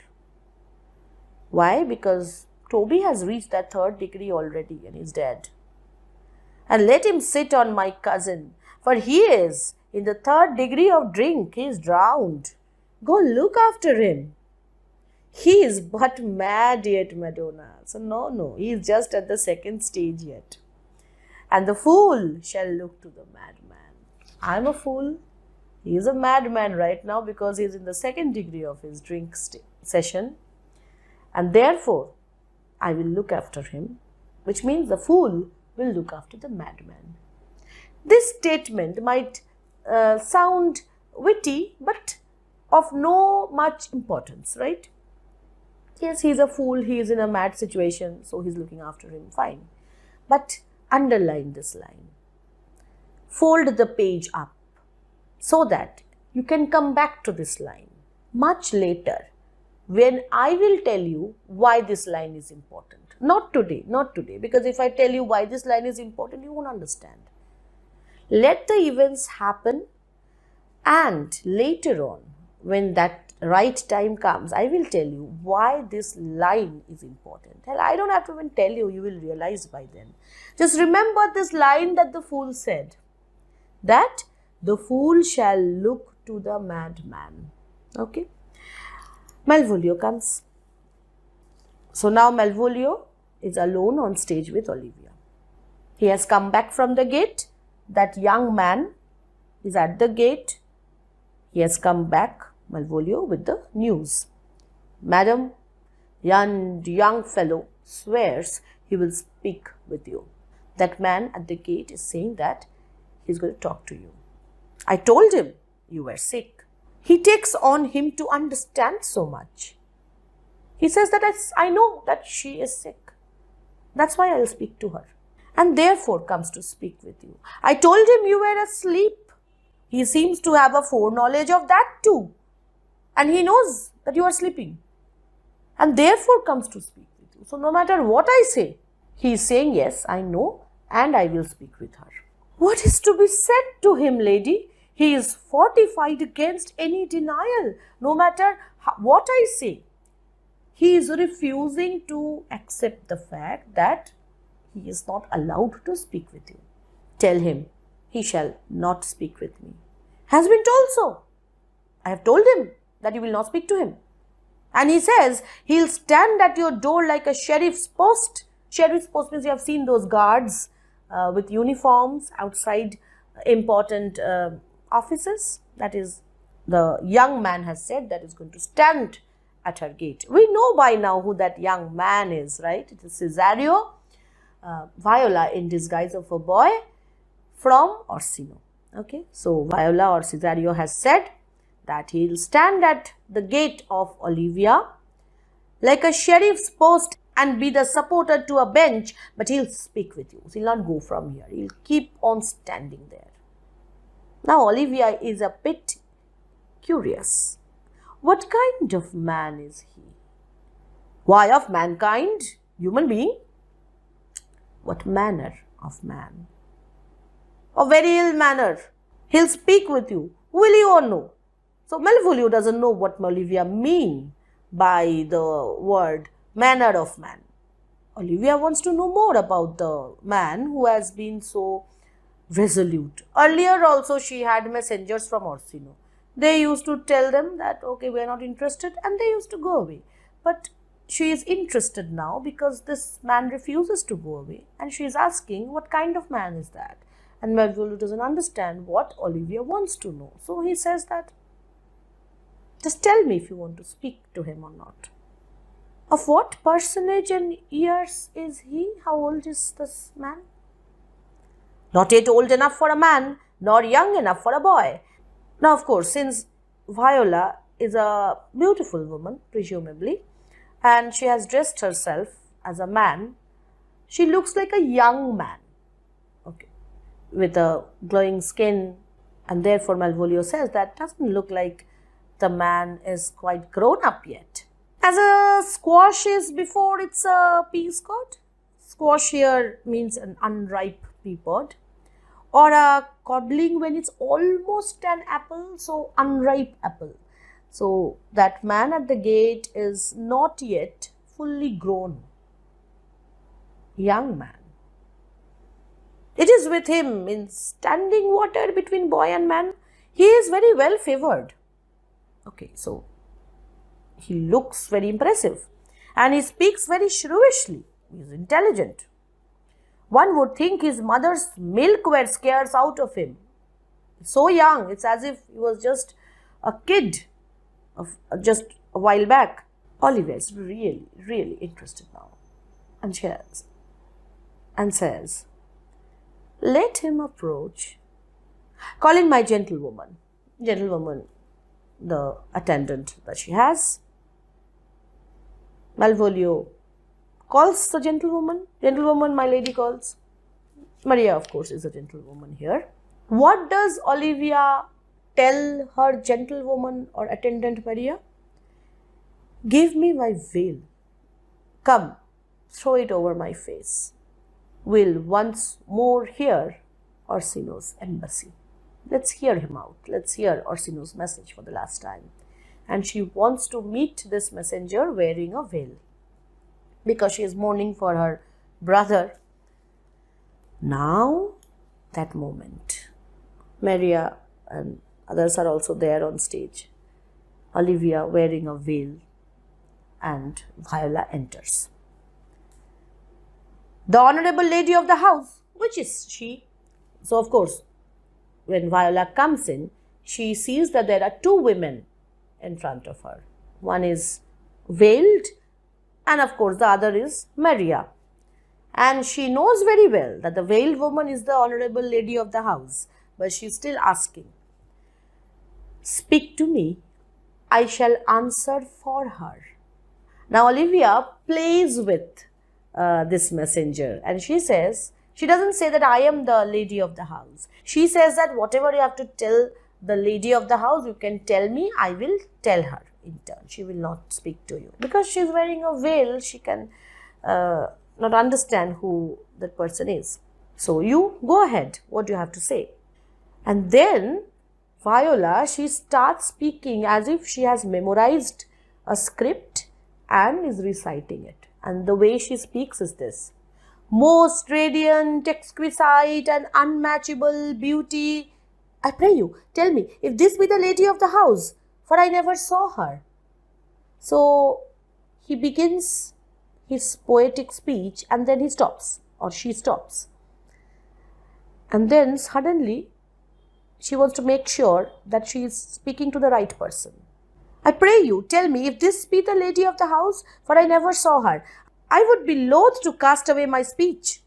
Why? Because Toby has reached that third degree already and is dead. And let him sit on my cousin, for he is in the third degree of drink. He is drowned. Go look after him. He is but mad yet, Madonna. So no, he is just at the second stage yet. And the fool shall look to the madman. I'm a fool. He is a madman right now because he is in the second degree of his drink session. And therefore, I will look after him, which means the fool will look after the madman. This statement might sound witty, but of no much importance, right? Yes, he's a fool, he is in a mad situation, so he's looking after him, fine. But underline this line. Fold the page up so that you can come back to this line much later when I will tell you why this line is important. Not today, because if I tell you why this line is important, you won't understand. Let the events happen and later on, when that right time comes, I will tell you why this line is important. Hell, I don't have to even tell you, you will realize by then. Just remember this line that the fool said, that the fool shall look to the madman. Okay? Malvolio comes. So now Malvolio is alone on stage with Olivia. He has come back from the gate. That young man is at the gate. He has come back, Malvolio, with the news. Madam, young fellow swears he will speak with you. That man at the gate is saying that he's going to talk to you. I told him you were sick. He takes on him to understand so much. He says that I know that she is sick. That's why I'll speak to her. And therefore comes to speak with you. I told him you were asleep. He seems to have a foreknowledge of that too. And he knows that you are sleeping. And therefore comes to speak with you. So no matter what I say, he is saying, yes, I know and I will speak with her. What is to be said to him, lady? He is fortified against any denial, no matter what I say. He is refusing to accept the fact that he is not allowed to speak with you. Tell him he shall not speak with me. Has been told so. I have told him that you will not speak to him. And he says he'll stand at your door like a sheriff's post. Sheriff's post means you have seen those guards with uniforms outside important offices. That is, the young man has said that is going to stand at her gate. We know by now who that young man is, right? It is Cesario, Viola in disguise of a boy from Orsino. Okay, so Viola or Cesario has said that he will stand at the gate of Olivia like a sheriff's post and be the supporter to a bench, but he'll speak with you. So he'll not go from here. He'll keep on standing there. Now Olivia is a bit curious. What kind of man is he? Why of mankind? Human being? What manner of man? A very ill manner. He'll speak with you. Will you or no? So Malvolio doesn't know what Olivia mean by the word manner of man. Olivia wants to know more about the man who has been so resolute. Earlier also she had messengers from Orsino. They used to tell them that, okay, we are not interested, and they used to go away. But she is interested now because this man refuses to go away, and she is asking what kind of man is that. And Malvolio doesn't understand what Olivia wants to know. So he says that, just tell me if you want to speak to him or not. Of what personage and years is he? How old is this man? Not yet old enough for a man, nor young enough for a boy. Now, of course, since Viola is a beautiful woman, presumably, and she has dressed herself as a man, she looks like a young man, okay, with a glowing skin, and therefore Malvolio says that doesn't look like the man is quite grown up yet. As a squash is before it's a pea pod, squash here means an unripe pea pod, or a codling when it's almost an apple, so unripe apple. So that man at the gate is not yet fully grown, young man. It is with him in standing water between boy and man. He is very well favored. Okay, so he looks very impressive and he speaks very shrewishly. He is intelligent. One would think his mother's milk were scarce out of him. So young, it's as if he was just a kid of just a while back. Olivia is really, really interested now. And says, let him approach. Calling my gentlewoman. Gentlewoman, the attendant that she has. Malvolio calls the gentlewoman. Gentlewoman, my lady calls. Maria, of course, is a gentlewoman here. What does Olivia tell her gentlewoman or attendant Maria? Give me my veil. Come, throw it over my face. We'll once more hear Orsino's embassy. Let's hear him out. Let's hear Orsino's message for the last time. And she wants to meet this messenger wearing a veil because she is mourning for her brother. Now, that moment, Maria and others are also there on stage. Olivia wearing a veil. and Viola enters. The honorable lady of the house, which is she? So of course, when Viola comes in, she sees that there are two women in front of her. One is veiled, and of course the other is Maria. And she knows very well that the veiled woman is the honorable lady of the house, but she is still asking, "Speak to me, I shall answer for her." Now Olivia plays with this messenger, and she says, she doesn't say that I am the lady of the house. She says that whatever you have to tell the lady of the house, you can tell me, I will tell her in turn. She will not speak to you. Because she is wearing a veil, she can not understand who that person is. So you go ahead, what do you have to say? And then Viola, she starts speaking as if she has memorized a script and is reciting it. And the way she speaks is this: "Most radiant, exquisite and unmatchable beauty, I pray you, tell me, if this be the lady of the house, for I never saw her." So he begins his poetic speech and then he stops, or she stops. And then suddenly she wants to make sure that she is speaking to the right person. "I pray you, tell me, if this be the lady of the house, for I never saw her. I would be loath to cast away my speech.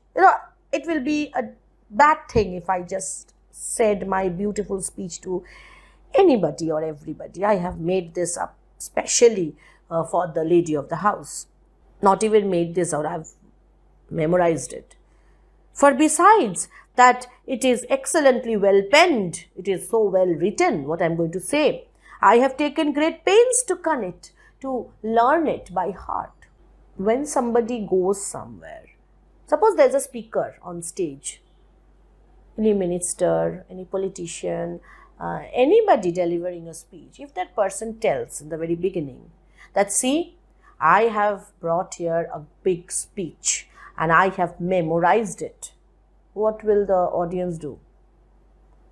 It will be a bad thing if I just said my beautiful speech to anybody or everybody. I have made this up specially for the lady of the house. Not even made this out, I have memorized it. For besides that it is excellently well penned, it is so well written, what I am going to say, I have taken great pains to con it, to learn it by heart." When somebody goes somewhere, suppose there is a speaker on stage, any minister, any politician, anybody delivering a speech, if that person tells in the very beginning that, "See, I have brought here a big speech and I have memorized it," what will the audience do?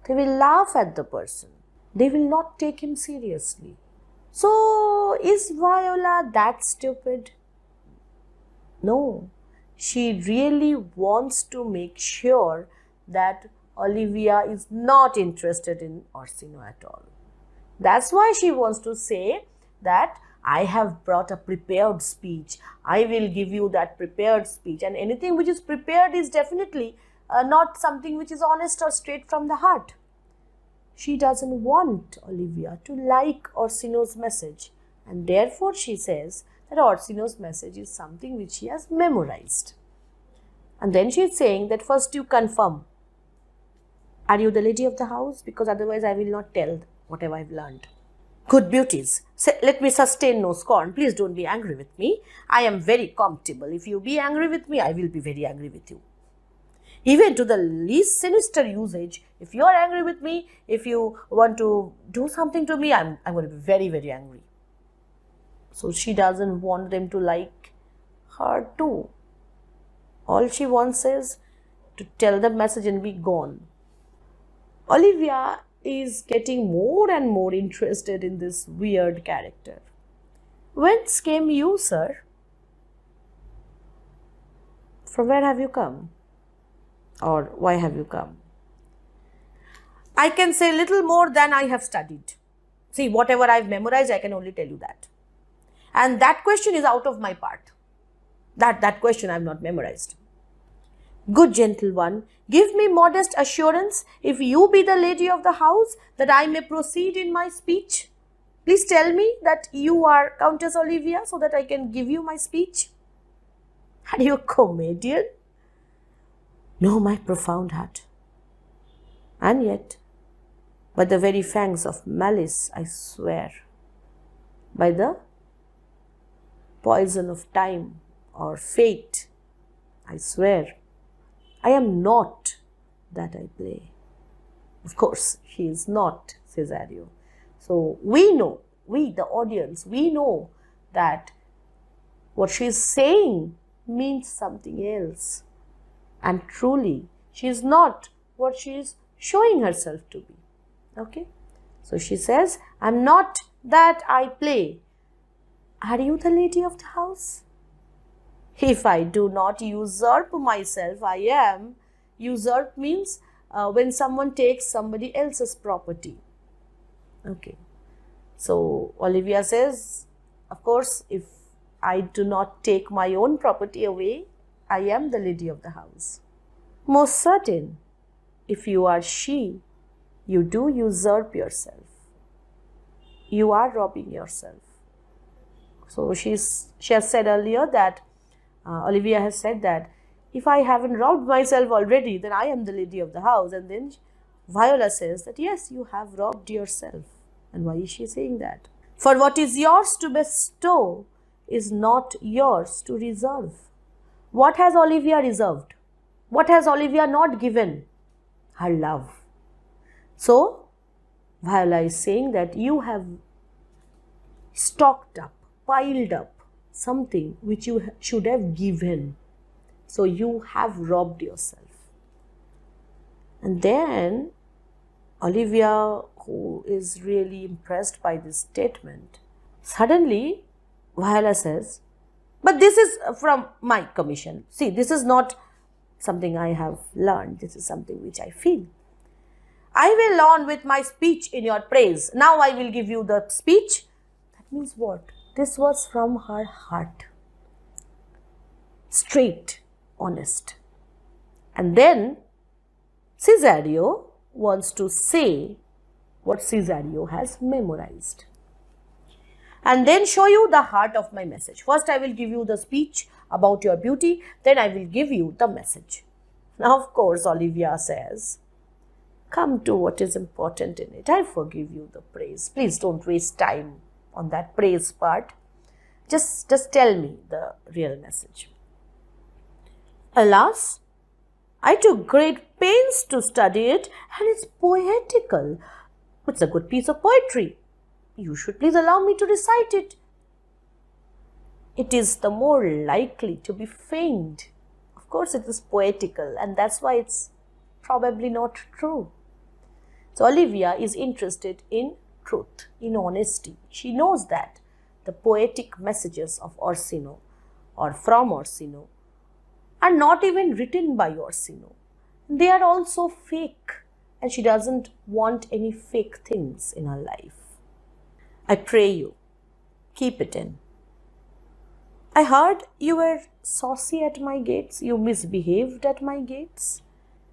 They will laugh at the person. They will not take him seriously. So, is Viola that stupid? No. She really wants to make sure that Olivia is not interested in Orsino at all. That's why she wants to say that I have brought a prepared speech. I will give you that prepared speech. And anything which is prepared is definitely not something which is honest or straight from the heart. She doesn't want Olivia to like Orsino's message, and therefore she says that Orsino's message is something which she has memorized. And then she is saying that first you confirm, are you the lady of the house? Because otherwise I will not tell whatever I have learned. Good beauties, let me sustain no scorn. Please don't be angry with me. I am very comfortable. If you be angry with me, I will be very angry with you. Even to the least sinister usage, if you are angry with me, if you want to do something to me, I'm going to be very, very angry. So she doesn't want them to like her too. All she wants is to tell the message and be gone. Olivia is getting more and more interested in this weird character. "Whence came you, sir? From where have you come? Or why have you come?" "I can say little more than I have studied. See, whatever I have memorized, I can only tell you that. And that question is out of my part. That question I have not memorized." "Good gentle one, give me modest assurance, if you be the lady of the house, that I may proceed in my speech. Please tell me that you are Countess Olivia, so that I can give you my speech." "Are you a comedian?" "No, my profound heart. And yet, by the very fangs of malice, I swear, by the poison of time or fate, I swear, I am not that I play." Of course, he is not Cesario. So we know, we the audience, we know that what she is saying means something else. And truly, she is not what she is showing herself to be. Okay? So she says, "I'm not that I play. Are you the lady of the house? If I do not usurp myself, I am. Usurp means when someone takes somebody else's property. Okay. So Olivia says, of course, if I do not take my own property away, I am the lady of the house. Most certain, if you are she, you do usurp yourself. You are robbing yourself. So she has said earlier that, Olivia has said that, if I haven't robbed myself already, then I am the lady of the house. And then Viola says that, yes, you have robbed yourself. And why is she saying that? For what is yours to bestow is not yours to reserve. What has Olivia reserved? What has Olivia not given? Her love. So, Viola is saying that you have stocked up, piled up something which you should have given. So, you have robbed yourself. And then, Olivia, who is really impressed by this statement, suddenly Viola says, but this is from my commission. See, this is not something I have learned. This is something which I feel. I will on with my speech in your praise. Now I will give you the speech. That means what? This was from her heart. Straight, honest. And then Cesario wants to say what Cesario has memorized. And then show you the heart of my message. First I will give you the speech about your beauty, then I will give you the message. Now of course Olivia says, come to what is important in it. I forgive you the praise. Please don't waste time on that praise part. Just tell me the real message. Alas, I took great pains to study it and it's poetical. It's a good piece of poetry. You should please allow me to recite it. It is the more likely to be feigned. Of course, it is poetical, and that's why it's probably not true. So, Olivia is interested in truth, in honesty. She knows that the poetic messages of Orsino or from Orsino are not even written by Orsino. They are also fake, and she doesn't want any fake things in her life. I pray you, keep it in. I heard you were saucy at my gates, you misbehaved at my gates,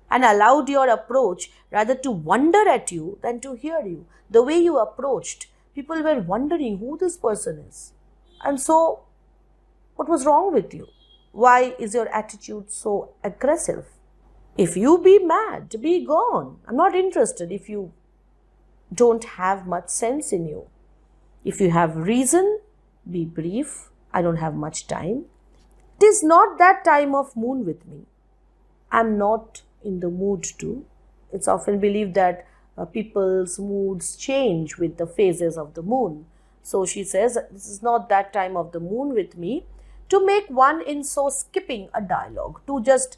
and allowed your approach rather to wonder at you than to hear you. The way you approached, people were wondering who this person is. And so, what was wrong with you? Why is your attitude so aggressive? If you be mad, be gone. I'm not interested if you don't have much sense in you. If you have reason, be brief. I don't have much time. It is not that time of moon with me. I'm not in the mood to. It's often believed that people's moods change with the phases of the moon. So she says, this is not that time of the moon with me to make one in so skipping a dialogue, to just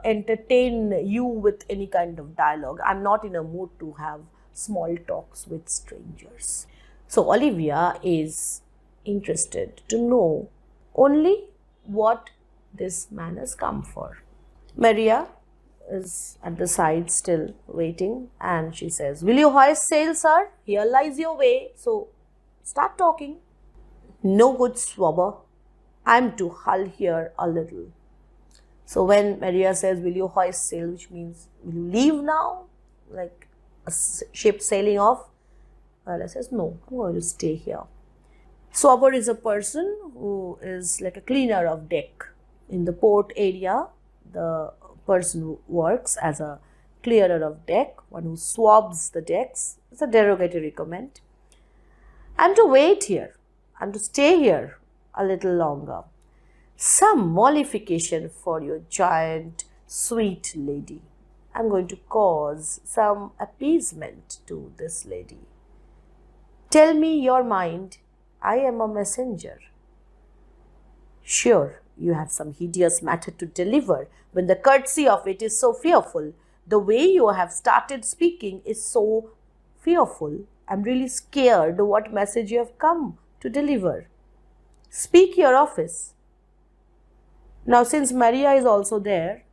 entertain you with any kind of dialogue. I'm not in a mood to have small talks with strangers. So Olivia is interested to know only what this man has come for. Maria is at the side still waiting, and she says, will you hoist sail, sir? Here lies your way. So start talking. No good, swabber. I'm to hull here a little. So when Maria says, will you hoist sail, which means, will you leave now? Like a ship sailing off? Viola says, no, I'm going to stay here. Swabber is a person who is like a cleaner of deck. In the port area, the person who works as a clearer of deck, one who swabs the decks. It's a derogatory comment. I'm to wait here. I'm to stay here a little longer. Some mollification for your giant, sweet lady. I'm going to cause some appeasement to this lady. Tell me your mind. I am a messenger. Sure, you have some hideous matter to deliver when the courtesy of it is so fearful. The way you have started speaking is so fearful. I'm really scared what message you have come to deliver. Speak your office. Now, since Maria is also there,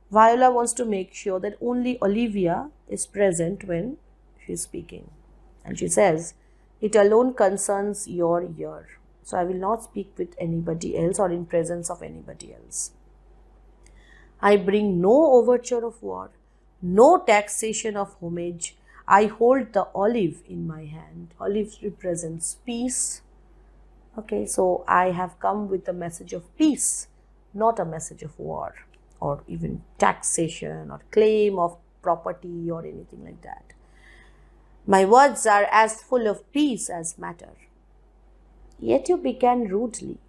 Viola wants to make sure that only Olivia is present when she is speaking. And she says, it alone concerns your ear. So I will not speak with anybody else or in presence of anybody else. I bring no overture of war, no taxation of homage. I hold the olive in my hand. Olive represents peace. Okay, so I have come with a message of peace, not a message of war or even taxation or claim of property or anything like that. My words are as full of peace as matter. Yet you began rudely.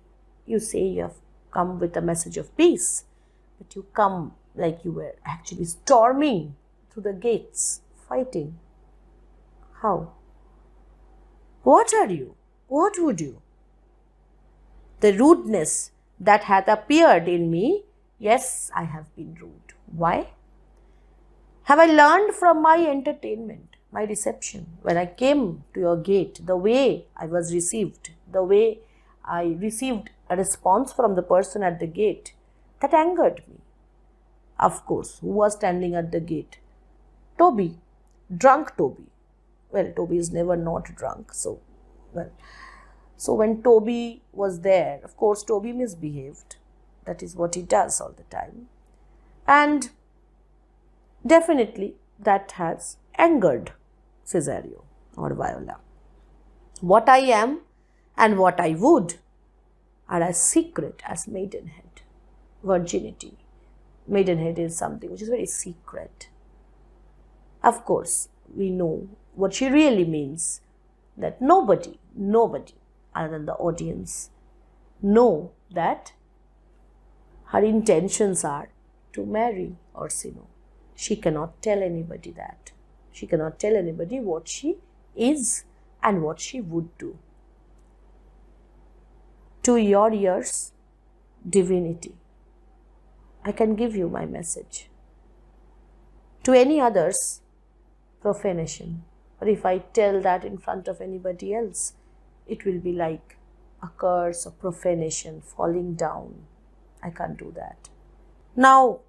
You say you have come with a message of peace, but you come like you were actually storming through the gates, fighting. How? What are you? What would you? The rudeness that hath appeared in me, yes, I have been rude. Why? Have I learned from my entertainment, my reception, when I came to your gate, the way I was received, the way I received a response from the person at the gate, that angered me. Of course, who was standing at the gate? Toby, drunk Toby. Well, Toby is never not drunk, so when Toby was there, of course, Toby misbehaved. That is what he does all the time. And definitely that has angered Cesario or Viola. What I am and what I would are as secret as maidenhead, virginity. Maidenhead is something which is very secret. Of course, we know what she really means, that nobody other than the audience know that her intentions are to marry Orsino. She cannot tell anybody that. She cannot tell anybody what she is and what she would do. To your ears, divinity. I can give you my message. To any others, profanation. Or if I tell that in front of anybody else, it will be like a curse or profanation falling down. I can't do that. Now,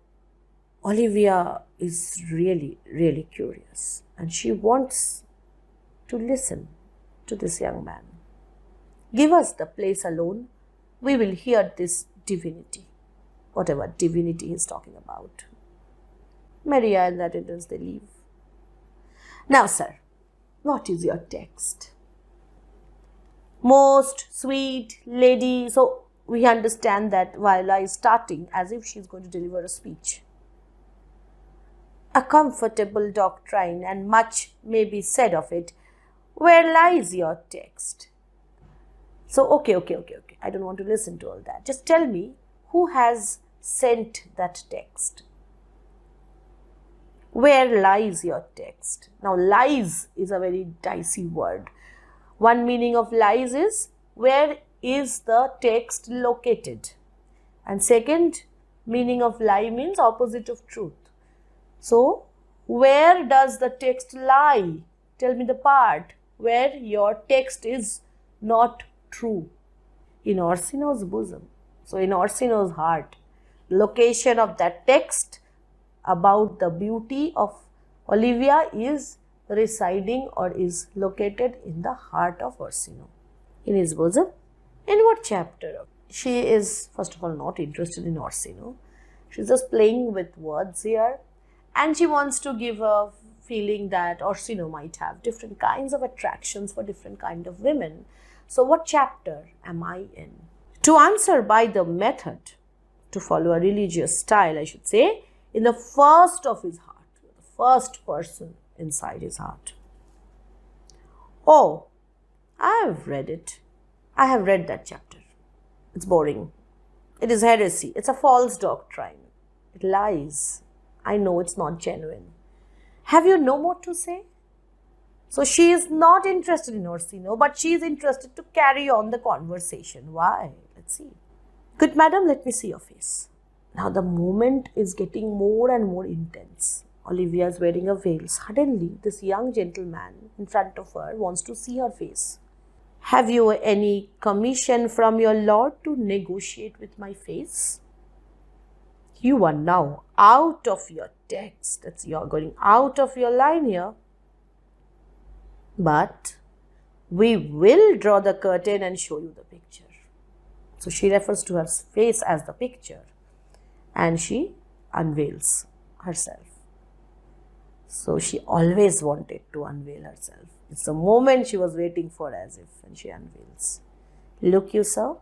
Olivia is really, really curious and she wants to listen to this young man. Give us the place alone. We will hear this divinity, whatever divinity he is talking about. Maria and the attendants, they leave. Now, sir, what is your text? Most sweet lady. So we understand that Viola is starting as if she is going to deliver a speech. A comfortable doctrine, and much may be said of it. Where lies your text? So, okay. I don't want to listen to all that. Just tell me who has sent that text. Where lies your text? Now, lies is a very dicey word. One meaning of lies is where is the text located? And second meaning of lie means opposite of truth. So, where does the text lie? Tell me the part where your text is not true. In Orsino's bosom. So, in Orsino's heart, location of that text about the beauty of Olivia is residing or is located in the heart of Orsino. In his bosom? In what chapter? She is, first of all, not interested in Orsino. She is just playing with words here. And she wants to give a feeling that Orsino might have different kinds of attractions for different kind of women. So what chapter am I in? To answer by the method, to follow a religious style, I should say, in the first of his heart, the first person inside his heart. Oh, I have read it. I have read that chapter. It's boring. It is heresy. It's a false doctrine. It lies. I know it's not genuine. Have you no more to say? So she is not interested in Orsino, but she is interested to carry on the conversation. Why? Let's see. Good madam, let me see your face. Now the moment is getting more and more intense. Olivia is wearing a veil. Suddenly, this young gentleman in front of her wants to see her face. Have you any commission from your lord to negotiate with my face? You are now out of your text. You're going out of your line here. But we will draw the curtain and show you the picture. So she refers to her face as the picture and she unveils herself. So she always wanted to unveil herself. It's the moment she was waiting for, as if, and she unveils. Look you, sir,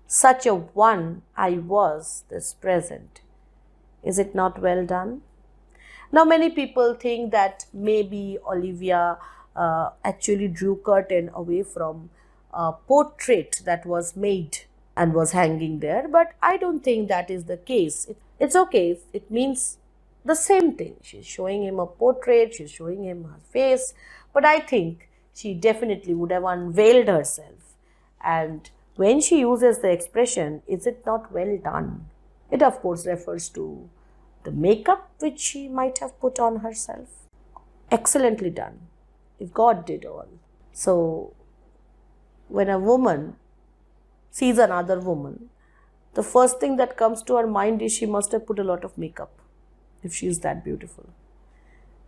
such a one I was this present. Is it not well done? Now many people think that maybe Olivia actually drew curtain away from a portrait that was made and was hanging there, but I don't think that is the case. It's okay, it means the same thing. She's showing him a portrait, she's showing him her face, but I think she definitely would have unveiled herself. And when she uses the expression, is it not well done? It of course refers to the makeup which she might have put on herself. Excellently done, if God did all. So when a woman sees another woman, the first thing that comes to her mind is she must have put a lot of makeup if she is that beautiful.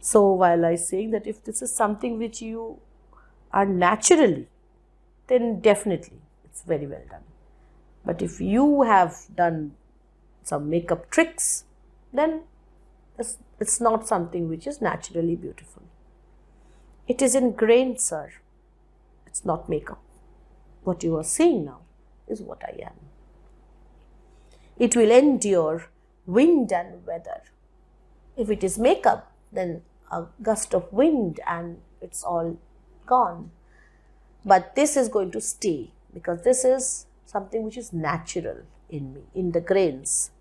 So while I say that if this is something which you are naturally, then definitely it's very well done. But if you have done some makeup tricks, then it's not something which is naturally beautiful. It is ingrained, sir. It's not makeup. What you are seeing now is what I am. It will endure wind and weather. If it is makeup, then a gust of wind and it's all gone. But this is going to stay because this is something which is natural in me, in the grains.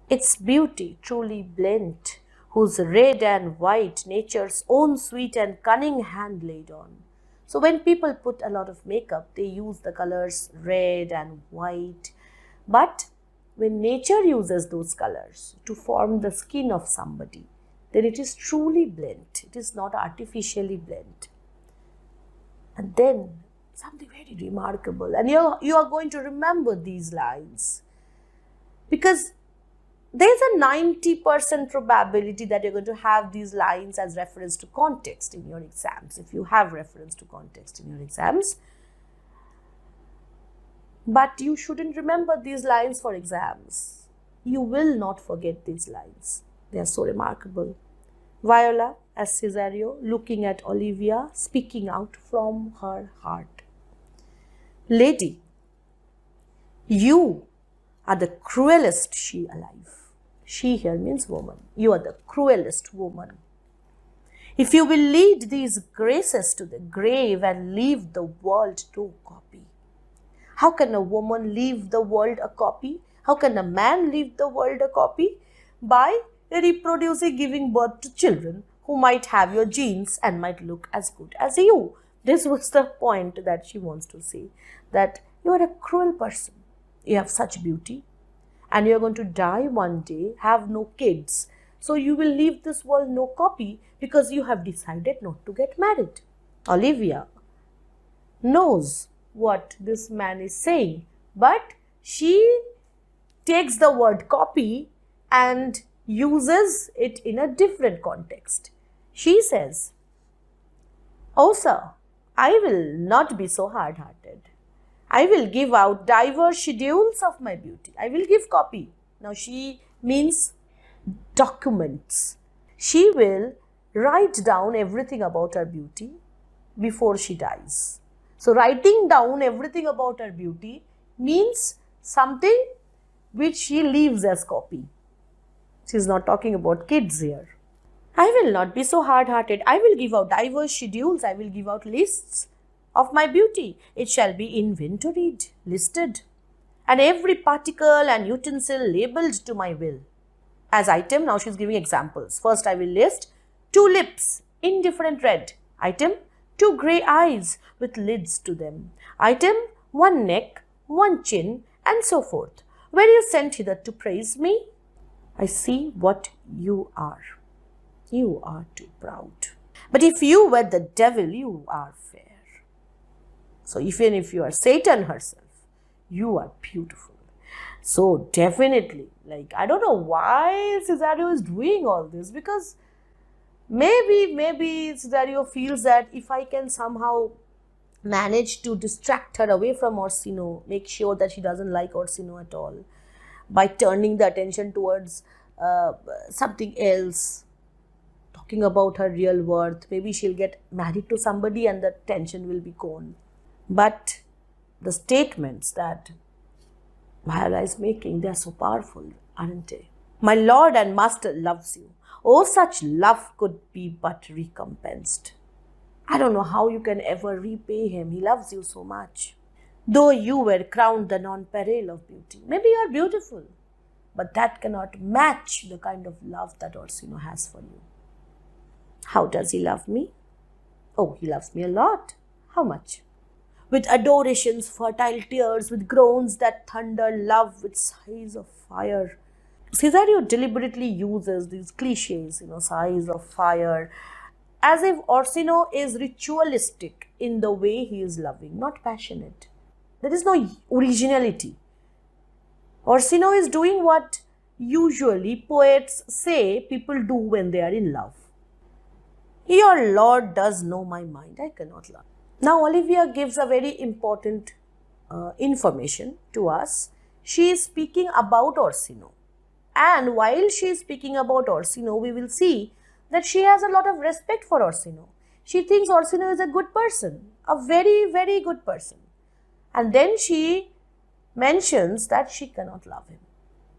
Its beauty truly blent, whose red and white nature's own sweet and cunning hand laid on. So when people put a lot of makeup, they use the colors red and white. But when nature uses those colors to form the skin of somebody, then it is truly blent. It is not artificially blent. And then something very remarkable. And you are going to remember these lines. Because there is a 90% probability that you're going to have these lines as reference to context in your exams, if you have reference to context in your exams. But you shouldn't remember these lines for exams. You will not forget these lines. They are so remarkable. Viola as Cesario looking at Olivia, speaking out from her heart. Lady, you are the cruelest she alive. She here means woman. You are the cruelest woman. If you will lead these graces to the grave and leave the world no copy. How can a woman leave the world a copy? How can a man leave the world a copy? By reproducing, giving birth to children who might have your genes and might look as good as you. This was the point that she wants to say, that you are a cruel person. You have such beauty and you are going to die one day, have no kids. So you will leave this world no copy because you have decided not to get married. Olivia knows what this man is saying, but she takes the word copy and uses it in a different context. She says, "Oh sir, I will not be so hard-hearted. I will give out diverse schedules of my beauty. I will give copy." Now she means documents. She will write down everything about her beauty before she dies. So writing down everything about her beauty means something which she leaves as copy. She is not talking about kids here. I will not be so hard-hearted. I will give out diverse schedules. I will give out lists of my beauty. It shall be inventoried, listed, and every particle and utensil labelled to my will. As item, now she is giving examples. First, I will list 2 lips, indifferent red. Item, 2 grey eyes with lids to them. Item, 1 neck, 1 chin, and so forth. Were you sent hither to praise me? I see what you are. You are too proud. But if you were the devil, you are fair. So even if you are Satan herself, you are beautiful. So definitely, like, I don't know why Cesario is doing all this, because maybe Cesario feels that if I can somehow manage to distract her away from Orsino, make sure that she doesn't like Orsino at all, by turning the attention towards something else, talking about her real worth, maybe she'll get married to somebody and the tension will be gone. But the statements that Viola is making, they are so powerful, aren't they? My lord and master loves you. Oh, such love could be but recompensed. I don't know how you can ever repay him. He loves you so much. Though you were crowned the nonpareil of beauty. Maybe you are beautiful, but that cannot match the kind of love that Orsino has for you. How does he love me? Oh, he loves me a lot. How much? With adorations, fertile tears, with groans that thunder love, with sighs of fire. Cesario deliberately uses these cliches, sighs of fire, as if Orsino is ritualistic in the way he is loving, not passionate. There is no originality. Orsino is doing what usually poets say people do when they are in love. Your lord does know my mind, I cannot love. Now Olivia gives a very important information to us. She is speaking about Orsino. And while she is speaking about Orsino, we will see that she has a lot of respect for Orsino. She thinks Orsino is a good person, a very, very good person. And then she mentions that she cannot love him.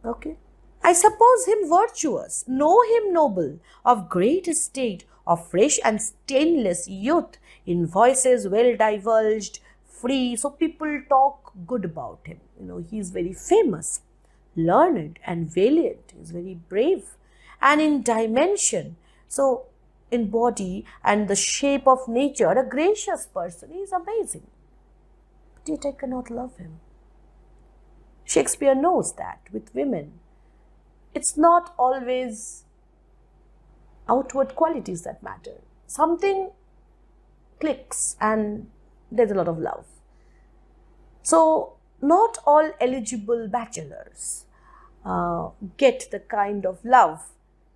Okay. I suppose him virtuous, know him noble, of great estate, of fresh and stainless youth, in voices well divulged, free. So people talk good about him. He is very famous, learned and valiant. He is very brave. And in dimension, so in body and the shape of nature, a gracious person. He is amazing. But yet I cannot love him. Shakespeare knows that with women, it's not always outward qualities that matter. Something clicks and there's a lot of love. So not all eligible bachelors get the kind of love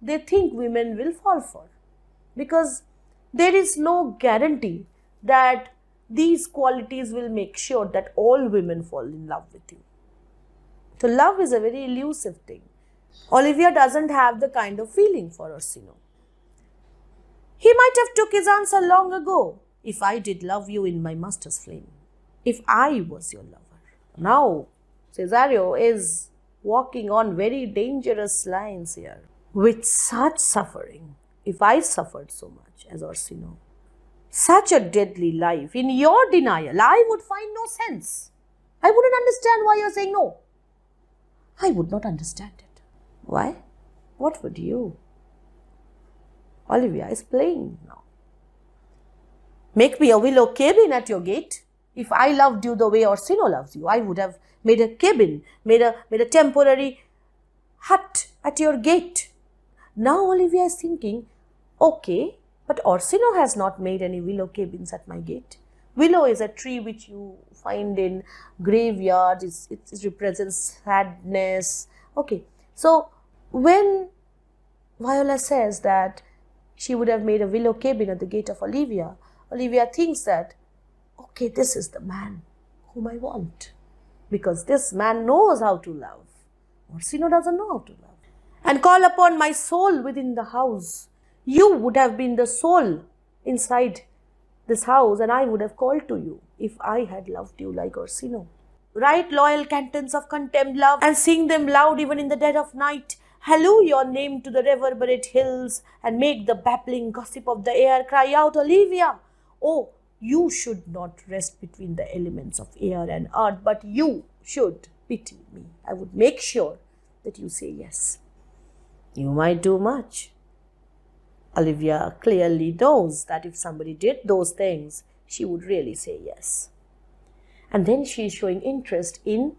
they think women will fall for, because there is no guarantee that these qualities will make sure that all women fall in love with you. So love is a very elusive thing. Olivia doesn't have the kind of feeling for Orsino. He might have took his answer long ago. If I did love you in my master's flame. If I was your lover. Now, Cesario is walking on very dangerous lines here. With such suffering, if I suffered so much as Orsino, such a deadly life, in your denial, I would find no sense. I wouldn't understand why you're saying no. I would not understand it. Why? What would you? Olivia is playing now. Make me a willow cabin at your gate. If I loved you the way Orsino loves you, I would have made a cabin, made a temporary hut at your gate. Now Olivia is thinking, okay, but Orsino has not made any willow cabins at my gate. Willow is a tree which you find in graveyards. It represents sadness. Okay, so when Viola says that she would have made a willow cabin at the gate of Olivia, Olivia thinks that, okay, this is the man whom I want. Because this man knows how to love. Orsino doesn't know how to love. And call upon my soul within the house. You would have been the soul inside this house, and I would have called to you if I had loved you like Orsino. Write loyal cantons of contempt love and sing them loud even in the dead of night. Halloo your name to the reverberate hills and make the babbling gossip of the air cry out, Olivia. Oh, you should not rest between the elements of air and earth, but you should pity me. I would make sure that you say yes. You might do much. Olivia clearly knows that if somebody did those things, she would really say yes. And then she is showing interest in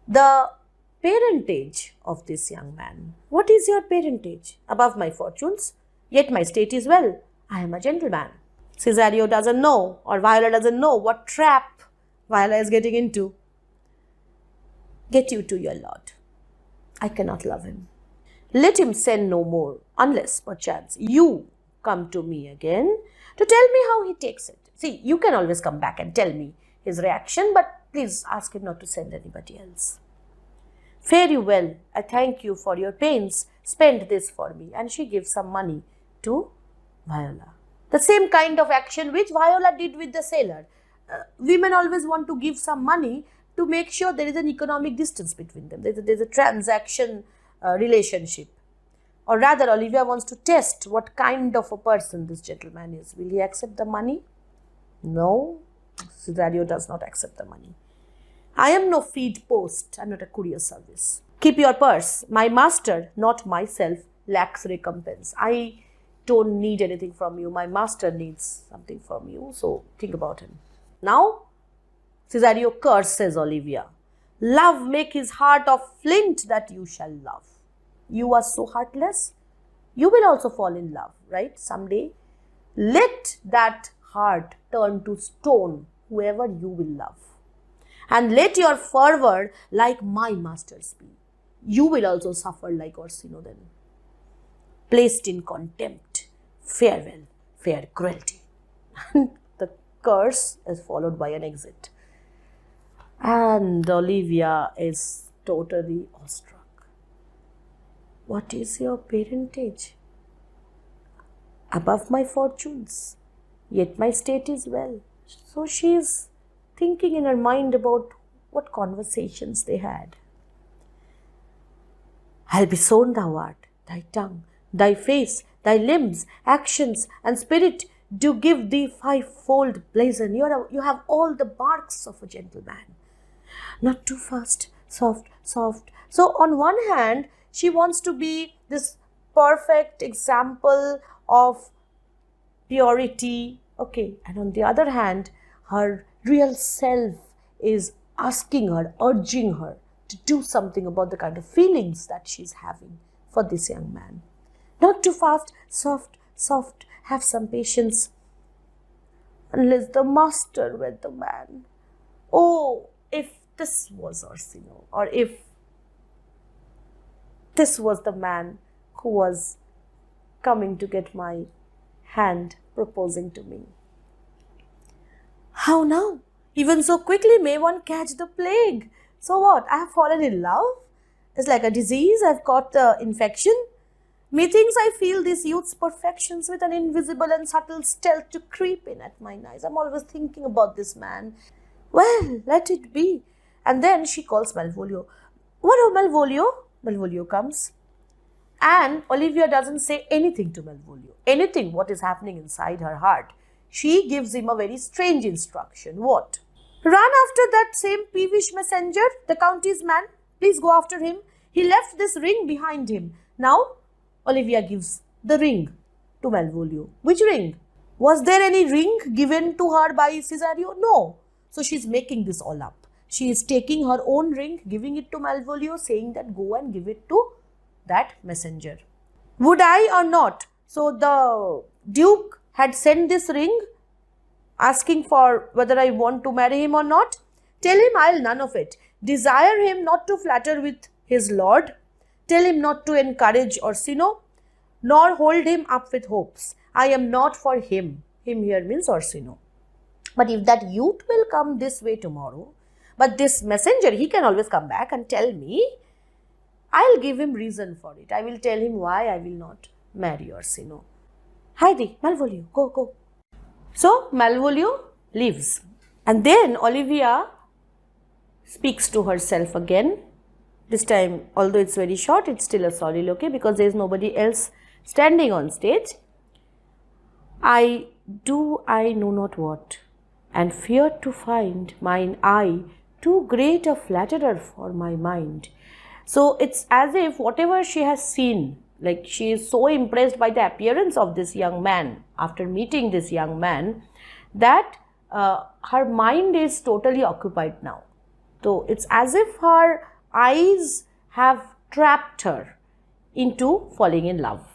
the parentage of this young man. What is your parentage? Above my fortunes, yet my state is well. I am a gentleman. Cesario doesn't know, or Viola doesn't know what trap Viola is getting into. Get you to your lord. I cannot love him. Let him send no more, unless, perchance, you come to me again to tell me how he takes it. See, you can always come back and tell me his reaction, but please ask him not to send anybody else. Fare you well. I thank you for your pains. Spend this for me. And she gives some money to Viola. The same kind of action which Viola did with the sailor. Women always want to give some money to make sure there is an economic distance between them. There's a transaction relationship. Or rather, Olivia wants to test what kind of a person this gentleman is. Will he accept the money? No. Cesario does not accept the money. I am no feed post. I am not a courier service. Keep your purse. My master, not myself, lacks recompense. I don't need anything from you. My master needs something from you. So think about him. Now, Cesario curses Olivia. Love make his heart of flint that you shall love. You are so heartless. You will also fall in love, right? Someday. Let that heart turn to stone, whoever you will love. And let your fervor like my master's be. You will also suffer like Orsino then. Placed in contempt, farewell, fair cruelty. The curse is followed by an exit. And Olivia is totally awestruck. What is your parentage? Above my fortunes, yet my state is well. So she is thinking in her mind about what conversations they had. I'll be sown thou art, thy tongue, thy face, thy limbs, actions, and spirit do give thee fivefold blazon. You have all the marks of a gentleman. Not too fast, soft, soft. So on one hand, she wants to be this perfect example of purity, okay, and on the other hand, her real self is asking her, urging her to do something about the kind of feelings that she's having for this young man. Not too fast, soft, soft, have some patience. Unless the master were the man. Oh, if this was Orsino, or if this was the man who was coming to get my hand, proposing to me. How now? Even so quickly may one catch the plague. So what? I have fallen in love? It's like a disease. I've caught the infection. Methinks I feel this youth's perfections with an invisible and subtle stealth to creep in at mine eyes. I'm always thinking about this man. Well, let it be. And then she calls Malvolio. What of Malvolio? Malvolio comes. And Olivia doesn't say anything to Malvolio. Anything what is happening inside her heart. She gives him a very strange instruction. What? Run after that same peevish messenger, the county's man. Please go after him. He left this ring behind him. Now, Olivia gives the ring to Malvolio. Which ring? Was there any ring given to her by Cesario? No. So she's making this all up. She is taking her own ring, giving it to Malvolio, saying that go and give it to that messenger. Would I or not? So the Duke had sent this ring, asking for whether I want to marry him or not. Tell him I'll none of it. Desire him not to flatter with his lord. Tell him not to encourage Orsino, nor hold him up with hopes. I am not for him. Him here means Orsino. But if that youth will come this way tomorrow, but this messenger, he can always come back and tell me, I'll give him reason for it. I will tell him why I will not marry Orsino. Heidi, Malvolio, go, go. So Malvolio leaves. And then Olivia speaks to herself again. This time, although it's very short, it's still a soliloquy because there is nobody else standing on stage. I know not what, and fear to find mine eye too great a flatterer for my mind. So it's as if whatever she has seen, like she is so impressed by the appearance of this young man after meeting this young man, that her mind is totally occupied now. So it's as if her eyes have trapped her into falling in love.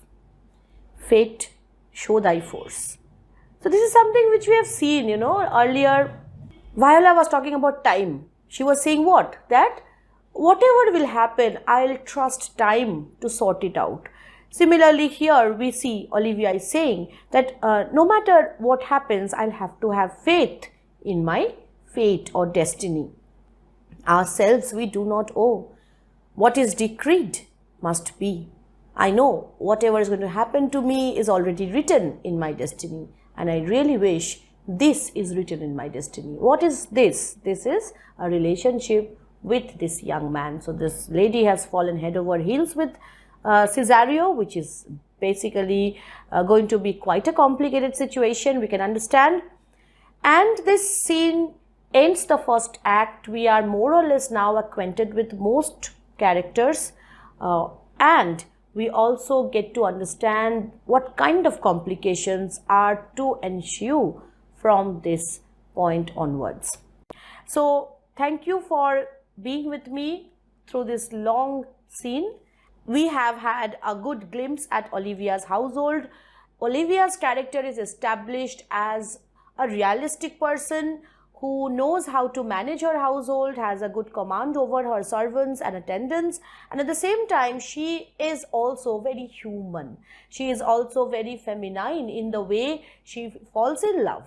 Fate, show thy force. So this is something which we have seen, earlier. Viola was talking about time. She was saying what? That whatever will happen, I'll trust time to sort it out. Similarly, here we see Olivia is saying that no matter what happens, I'll have to have faith in my fate or destiny. Ourselves we do not owe. What is decreed must be. I know whatever is going to happen to me is already written in my destiny, and I really wish this is written in my destiny. What is this? This is a relationship with this young man. So this lady has fallen head over heels with Cesario, which is basically going to be quite a complicated situation, we can understand. And this scene ends the first act. We are more or less now acquainted with most characters, and we also get to understand what kind of complications are to ensue from this point onwards. So thank you for being with me through this long scene. We have had a good glimpse at Olivia's household. Olivia's character is established as a realistic person who knows how to manage her household, has a good command over her servants and attendants, and at the same time she is also very human. She is also very feminine in the way she falls in love.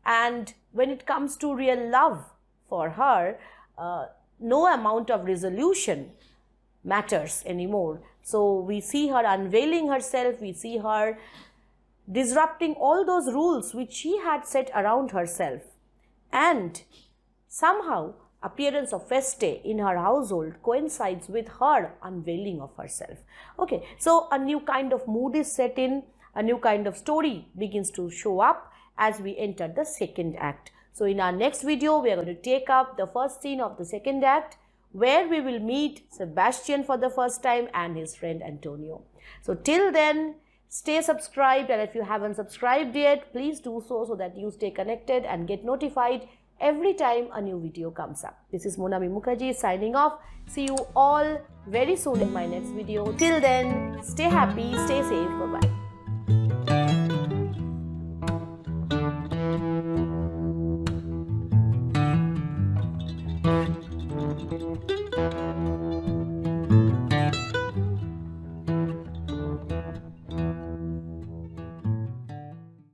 And when it comes to real love for her, no amount of resolution matters anymore. So we see her unveiling herself, we see her disrupting all those rules which she had set around herself, and somehow appearance of Feste in her household coincides with her unveiling of herself. Okay, so a new kind of mood is set in, a new kind of story begins to show up as we enter the second act. So in our next video, we are going to take up the first scene of the second act, where we will meet Sebastian for the first time and his friend Antonio. So till then, stay subscribed, and if you haven't subscribed yet, please do so that you stay connected and get notified every time a new video comes up. This is Monami Mukherjee signing off. See you all very soon in my next video. Till then, stay happy, stay safe, bye-bye.